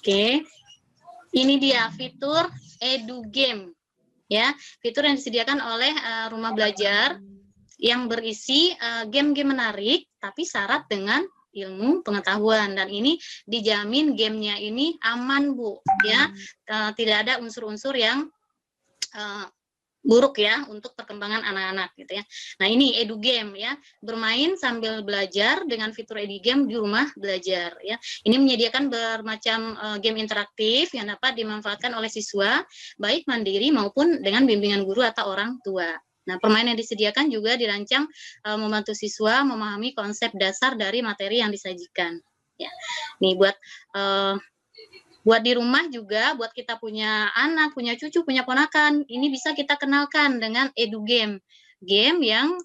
Oke. Ini dia fitur Edu Game ya. Fitur yang disediakan oleh rumah belajar yang berisi game-game menarik, tapi syarat dengan ilmu pengetahuan. Dan ini dijamin gamenya ini aman, Bu. Ya, tidak ada unsur-unsur yang buruk ya untuk perkembangan anak-anak gitu ya. Nah, ini edu game ya, bermain sambil belajar dengan fitur edu game di rumah belajar ya. Ini menyediakan bermacam game interaktif yang dapat dimanfaatkan oleh siswa baik mandiri maupun dengan bimbingan guru atau orang tua. Nah, permainan yang disediakan juga dirancang membantu siswa memahami konsep dasar dari materi yang disajikan ya. Nih buat di rumah juga, buat kita punya anak, punya cucu, punya ponakan, ini bisa kita kenalkan dengan edu game. Game yang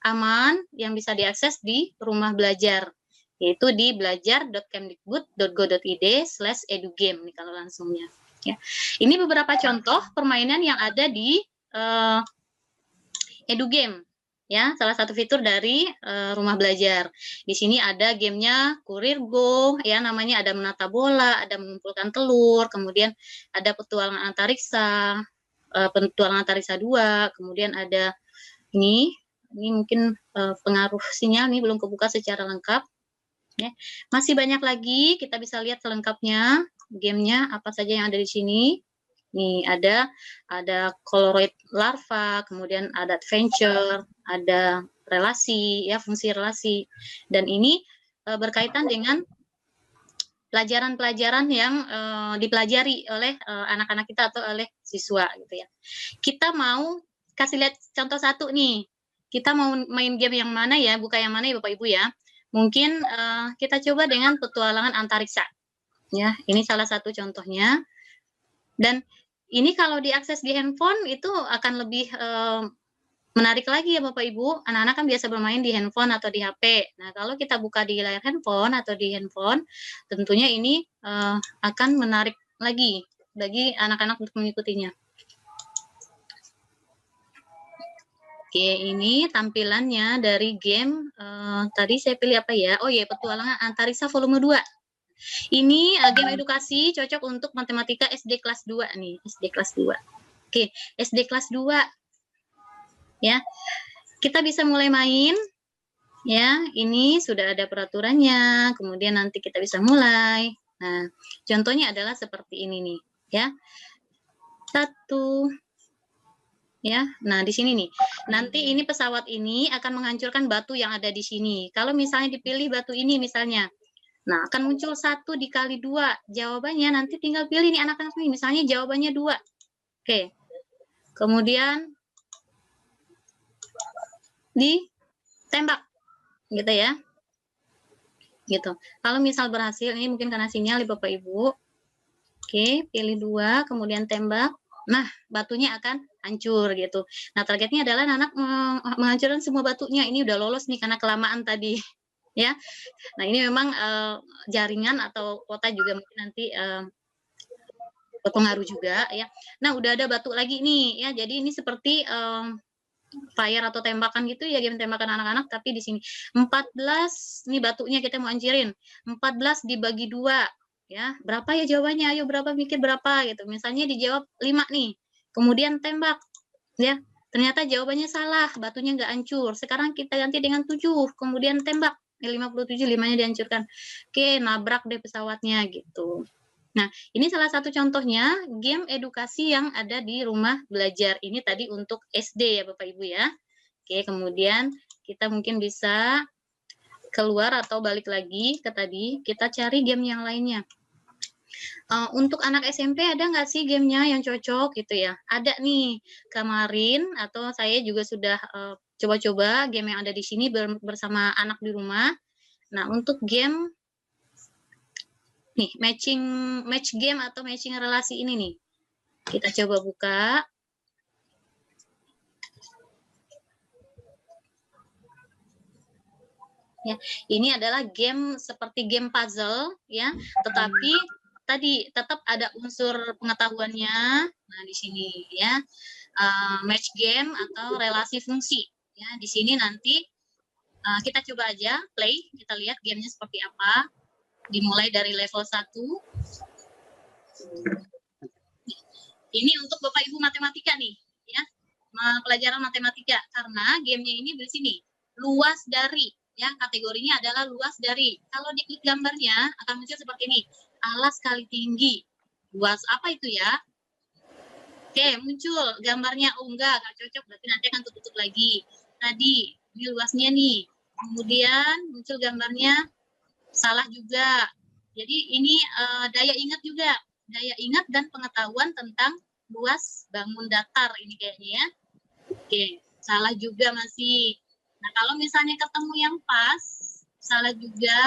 aman, yang bisa diakses di rumah belajar, yaitu di belajar.kemdikbud.go.id/edugame nih kalau langsungnya. Ya. Ini beberapa contoh permainan yang ada di edu game. Ya, salah satu fitur dari rumah belajar. Di sini ada gamenya Kurir Go, ya namanya ada menata bola, ada mengumpulkan telur, kemudian ada petualangan antariksa, petualangan antariksa 2, kemudian ada ini mungkin pengaruh sinyal ini belum kebuka secara lengkap. Ya. Masih banyak lagi, kita bisa lihat selengkapnya gamenya apa saja yang ada di sini. Nih ada Coloroid larva, kemudian ada adventure, ada relasi ya, fungsi relasi, dan ini berkaitan dengan pelajaran-pelajaran yang dipelajari oleh anak-anak kita atau oleh siswa gitu ya. Kita mau kasih lihat contoh satu nih. Kita mau main game yang mana ya, buka yang mana ya Bapak Ibu ya. Mungkin kita coba dengan petualangan antariksa. Ya, ini salah satu contohnya. Dan ini kalau diakses di handphone itu akan lebih menarik lagi ya Bapak Ibu. Anak-anak kan biasa bermain di handphone atau di HP. Nah, kalau kita buka di layar handphone atau di handphone, tentunya ini akan menarik lagi bagi anak-anak untuk mengikutinya. Oke, ini tampilannya dari game. Tadi saya pilih apa ya? Oh ya, Petualangan Antariksa Volume 2. Ini game edukasi cocok untuk matematika SD kelas 2 nih, SD kelas 2. Oke, SD kelas 2. Ya. Kita bisa mulai main. Ya, ini sudah ada peraturannya, kemudian nanti kita bisa mulai. Nah, contohnya adalah seperti ini nih, ya. 1. Ya. Nah, di sini nih. Nanti ini pesawat ini akan menghancurkan batu yang ada di sini. Kalau misalnya dipilih batu ini misalnya, nah, akan muncul 1 dikali 2. Jawabannya nanti tinggal pilih nih anak-anak nih. Misalnya jawabannya 2. Oke. Kemudian ditembak. Gitu ya. Gitu. Kalau misal berhasil, ini mungkin karena sinyal ya Bapak Ibu. Oke, pilih 2, kemudian tembak. Nah, batunya akan hancur gitu. Nah, targetnya adalah anak menghancurkan semua batunya. Ini udah lolos nih karena kelamaan tadi. Ya, nah ini memang jaringan atau kuota juga mungkin nanti berpengaruh juga ya. Nah udah ada batu lagi nih ya, jadi ini seperti fire atau tembakan gitu ya, game tembakan anak-anak, tapi di sini 14 nih batunya kita mau hancurin. 14 dibagi 2 ya, berapa ya jawabannya? Ayo berapa, mikir berapa gitu. Misalnya dijawab 5 nih, kemudian tembak ya. Ternyata jawabannya salah, batunya nggak hancur. Sekarang kita ganti dengan 7, kemudian tembak. 57, 5-nya dihancurkan. Oke, nabrak deh pesawatnya gitu. Nah, ini salah satu contohnya game edukasi yang ada di rumah belajar. Ini tadi untuk SD ya Bapak Ibu ya. Oke, kemudian kita mungkin bisa keluar atau balik lagi ke tadi, kita cari game yang lainnya. Untuk anak SMP ada nggak sih gamenya yang cocok gitu ya? Ada nih, kemarin atau saya juga sudah coba-coba game yang ada di sini bersama anak di rumah. Nah, untuk game nih, match game atau matching relasi ini nih. Kita coba buka. Ya, ini adalah game seperti game puzzle ya, tetapi tadi tetap ada unsur pengetahuannya. Nah, di sini ya, match game atau relasi fungsi. Ya, di sini nanti kita coba aja play, kita lihat gamenya seperti apa. Dimulai dari level 1. Ini untuk Bapak Ibu matematika nih, ya, pelajaran matematika, karena gamenya ini di sini luas dari, ya, kategorinya adalah luas dari. Kalau diklik gambarnya akan muncul seperti ini, alas kali tinggi. Luas apa itu ya? Oke, muncul gambarnya. Oh enggak cocok, berarti nanti akan tutup lagi. Tadi, ini luasnya nih. Kemudian muncul gambarnya, salah juga. Jadi ini daya ingat juga. Daya ingat dan pengetahuan tentang luas bangun datar ini kayaknya ya. Oke, salah juga masih. Nah, kalau misalnya ketemu yang pas, salah juga.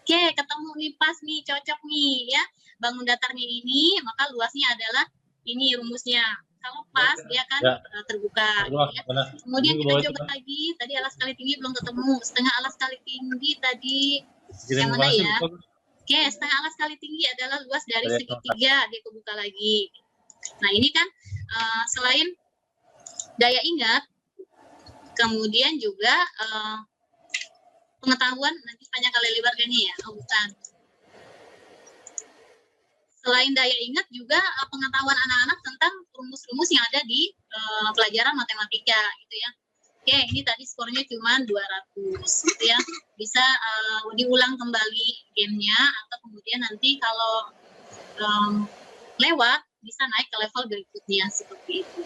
Oke, ketemu nih pas nih, cocok nih ya. Bangun datarnya ini, maka luasnya adalah ini rumusnya. Kalau pas, dia akan terbuka. Ya. Kemudian kita coba lagi, tadi alas kali tinggi belum ketemu. Setengah alas kali tinggi tadi, yang mana ya? Oke, setengah alas kali tinggi adalah luas dari segitiga, dia kebuka lagi. Nah, ini kan selain daya ingat, kemudian juga pengetahuan, nanti panjang kali lebar kayaknya ya, oh bukan. Selain daya ingat juga pengetahuan anak-anak tentang rumus-rumus yang ada di pelajaran matematika gitu ya. Oke, ini tadi skornya cuma 200 gitu ya. Bisa diulang kembali gamenya atau kemudian nanti kalau lewat bisa naik ke level berikutnya seperti itu.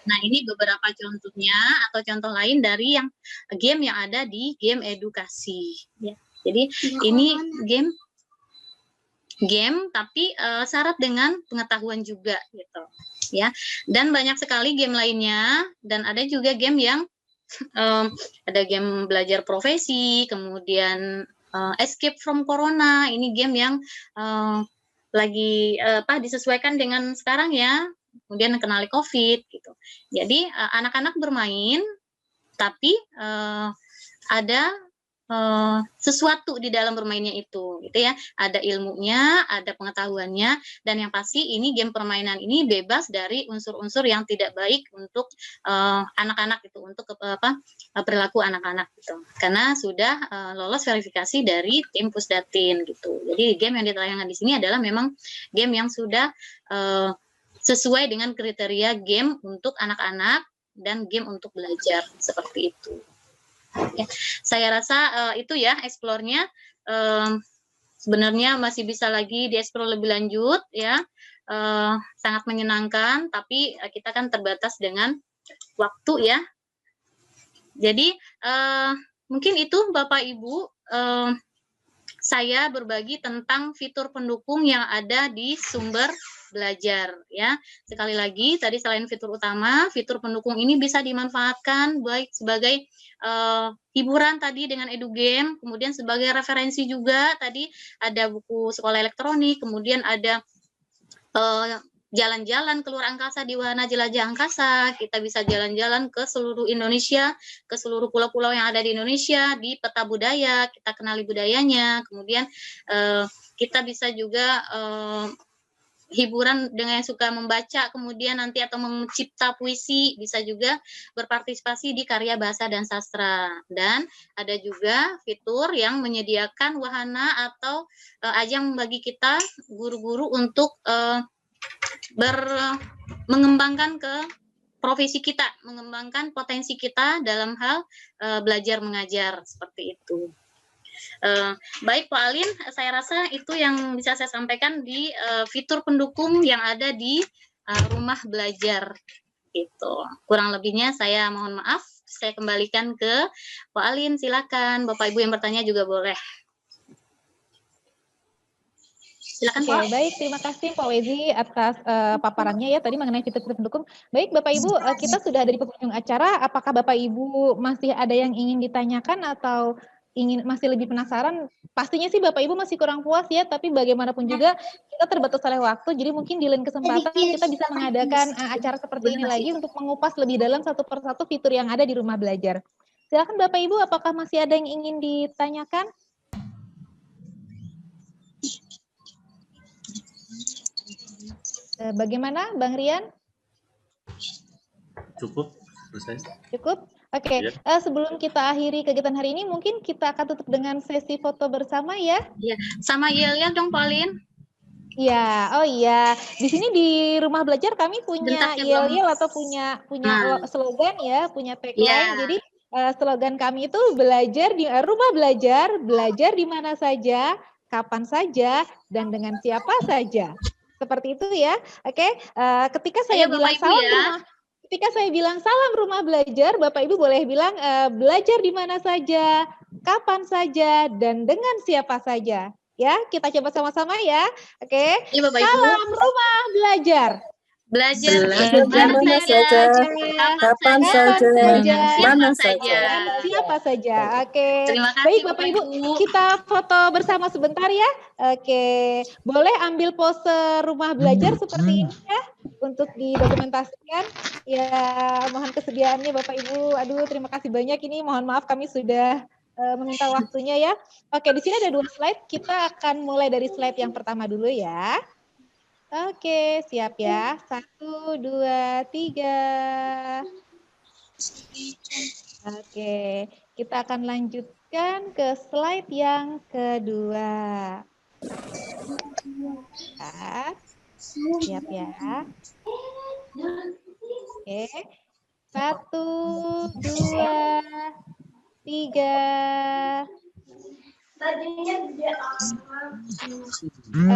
Nah, ini beberapa contohnya atau contoh lain dari yang game yang ada di game edukasi. Ya. Jadi ini game tapi syarat dengan pengetahuan juga gitu. Ya. Dan banyak sekali game lainnya dan ada juga game yang ada game belajar profesi, kemudian escape from corona. Ini game yang lagi disesuaikan dengan sekarang ya. Kemudian kenali COVID gitu. Jadi anak-anak bermain, tapi ada sesuatu di dalam bermainnya itu, gitu ya. Ada ilmunya, ada pengetahuannya, dan yang pasti ini game permainan ini bebas dari unsur-unsur yang tidak baik untuk anak-anak itu, untuk perilaku anak-anak gitu. Karena sudah lolos verifikasi dari tim Pusdatin gitu. Jadi game yang ditayangkan di sini adalah memang game yang sudah sesuai dengan kriteria game untuk anak-anak dan game untuk belajar seperti itu. Ya, saya rasa itu ya eksplornya. Sebenarnya masih bisa lagi dieksplor lebih lanjut ya. Sangat menyenangkan, tapi kita kan terbatas dengan waktu ya. Jadi mungkin itu Bapak Ibu. Saya berbagi tentang fitur pendukung yang ada di sumber belajar ya. Sekali lagi tadi selain fitur utama, fitur pendukung ini bisa dimanfaatkan baik sebagai hiburan tadi dengan edugame, kemudian sebagai referensi juga tadi ada buku sekolah elektronik, kemudian ada jalan-jalan keluar angkasa di wahana jelajah angkasa. Kita bisa jalan-jalan ke seluruh Indonesia, ke seluruh pulau-pulau yang ada di Indonesia, di peta budaya, kita kenali budayanya. Kemudian kita bisa juga hiburan dengan yang suka membaca, kemudian nanti atau mencipta puisi, bisa juga berpartisipasi di karya bahasa dan sastra. Dan ada juga fitur yang menyediakan wahana atau ajang bagi kita guru-guru untuk mengembangkan ke profesi kita, mengembangkan potensi kita dalam hal belajar mengajar seperti itu. Baik Pak Alin, saya rasa itu yang bisa saya sampaikan di fitur pendukung yang ada di rumah belajar gitu. Kurang lebihnya saya mohon maaf, saya kembalikan ke Pak Alin, silakan. Bapak Ibu yang bertanya juga boleh. Silakan Pak. Baik, terima kasih Pak Wezi atas paparannya ya tadi mengenai fitur pendukung. Baik Bapak Ibu, kita sudah ada di penghujung acara. Apakah Bapak Ibu masih ada yang ingin ditanyakan atau masih lebih penasaran? Pastinya sih Bapak Ibu masih kurang puas ya, tapi bagaimanapun juga kita terbatas oleh waktu, jadi mungkin di lain kesempatan kita bisa mengadakan acara seperti ini lagi untuk mengupas lebih dalam satu persatu fitur yang ada di rumah belajar. Silakan Bapak Ibu, apakah masih ada yang ingin ditanyakan? Bagaimana Bang Rian? Cukup, selesai. Cukup? Oke, sebelum kita akhiri kegiatan hari ini, mungkin kita akan tutup dengan sesi foto bersama ya? Iya, sama Yelia dong, Pauline. Iya, oh iya. Di sini di rumah belajar kami punya yel-yel atau punya slogan ya, punya tagline. Jadi slogan kami itu belajar di rumah belajar di mana saja, kapan saja, dan dengan siapa saja. Seperti itu ya. Oke, ketika saya Ayo, bilang Bapak Ibu salam ya. rumah, ketika saya bilang salam rumah belajar, Bapak Ibu boleh bilang belajar di mana saja, kapan saja, dan dengan siapa saja. Ya, kita coba sama-sama ya. Oke, Iya, Bapak Ibu. salam rumah belajar. Belajar Belajar di mana saja, kapan saja, mana siapa saja. dan siapa saja. Oke. Terima kasih, Baik Bapak Ibu, Ibu. kita foto bersama sebentar ya. Oke. Boleh ambil pose rumah belajar seperti ini ya untuk didokumentasikan. Ya, mohon kesediaannya Bapak Ibu. Aduh, terima kasih banyak ini. Mohon maaf kami sudah meminta waktunya ya. Oke, di sini ada 2 slide. Kita akan mulai dari slide yang pertama dulu ya. Oke, siap ya. 1, 2, 3. Oke, kita akan lanjutkan ke slide yang kedua. Siap ya. Oke, 1, 2, 3.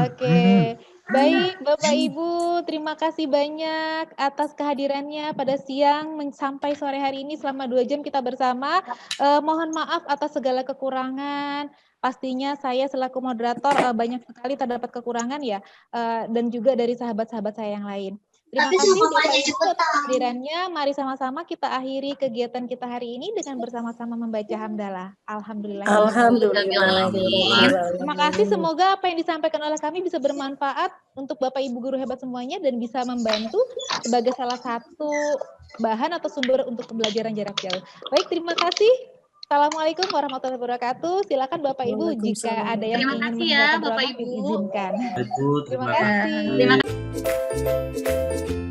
Oke, baik Bapak Ibu, terima kasih banyak atas kehadirannya pada siang sampai sore hari ini selama 2 jam kita bersama. Mohon maaf atas segala kekurangan. Pastinya saya selaku moderator banyak sekali terdapat kekurangan ya, dan juga dari sahabat-sahabat saya yang lain. Terima kasih Bapak Ibu atas kehadirannya. Mari sama-sama kita akhiri kegiatan kita hari ini dengan bersama-sama membaca hamdalah. Alhamdulillah. Alhamdulillah. Terima kasih. Semoga apa yang disampaikan oleh kami bisa bermanfaat untuk Bapak Ibu guru hebat semuanya dan bisa membantu sebagai salah satu bahan atau sumber untuk pembelajaran jarak jauh. Baik, terima kasih. Assalamualaikum warahmatullahi wabarakatuh. Silakan Bapak Ibu jika ada yang Terima ingin kasih ya, mendengarkan Bapak ruangan Ibu. diizinkan. Ibu, Terima terima kasih. Terima kasih.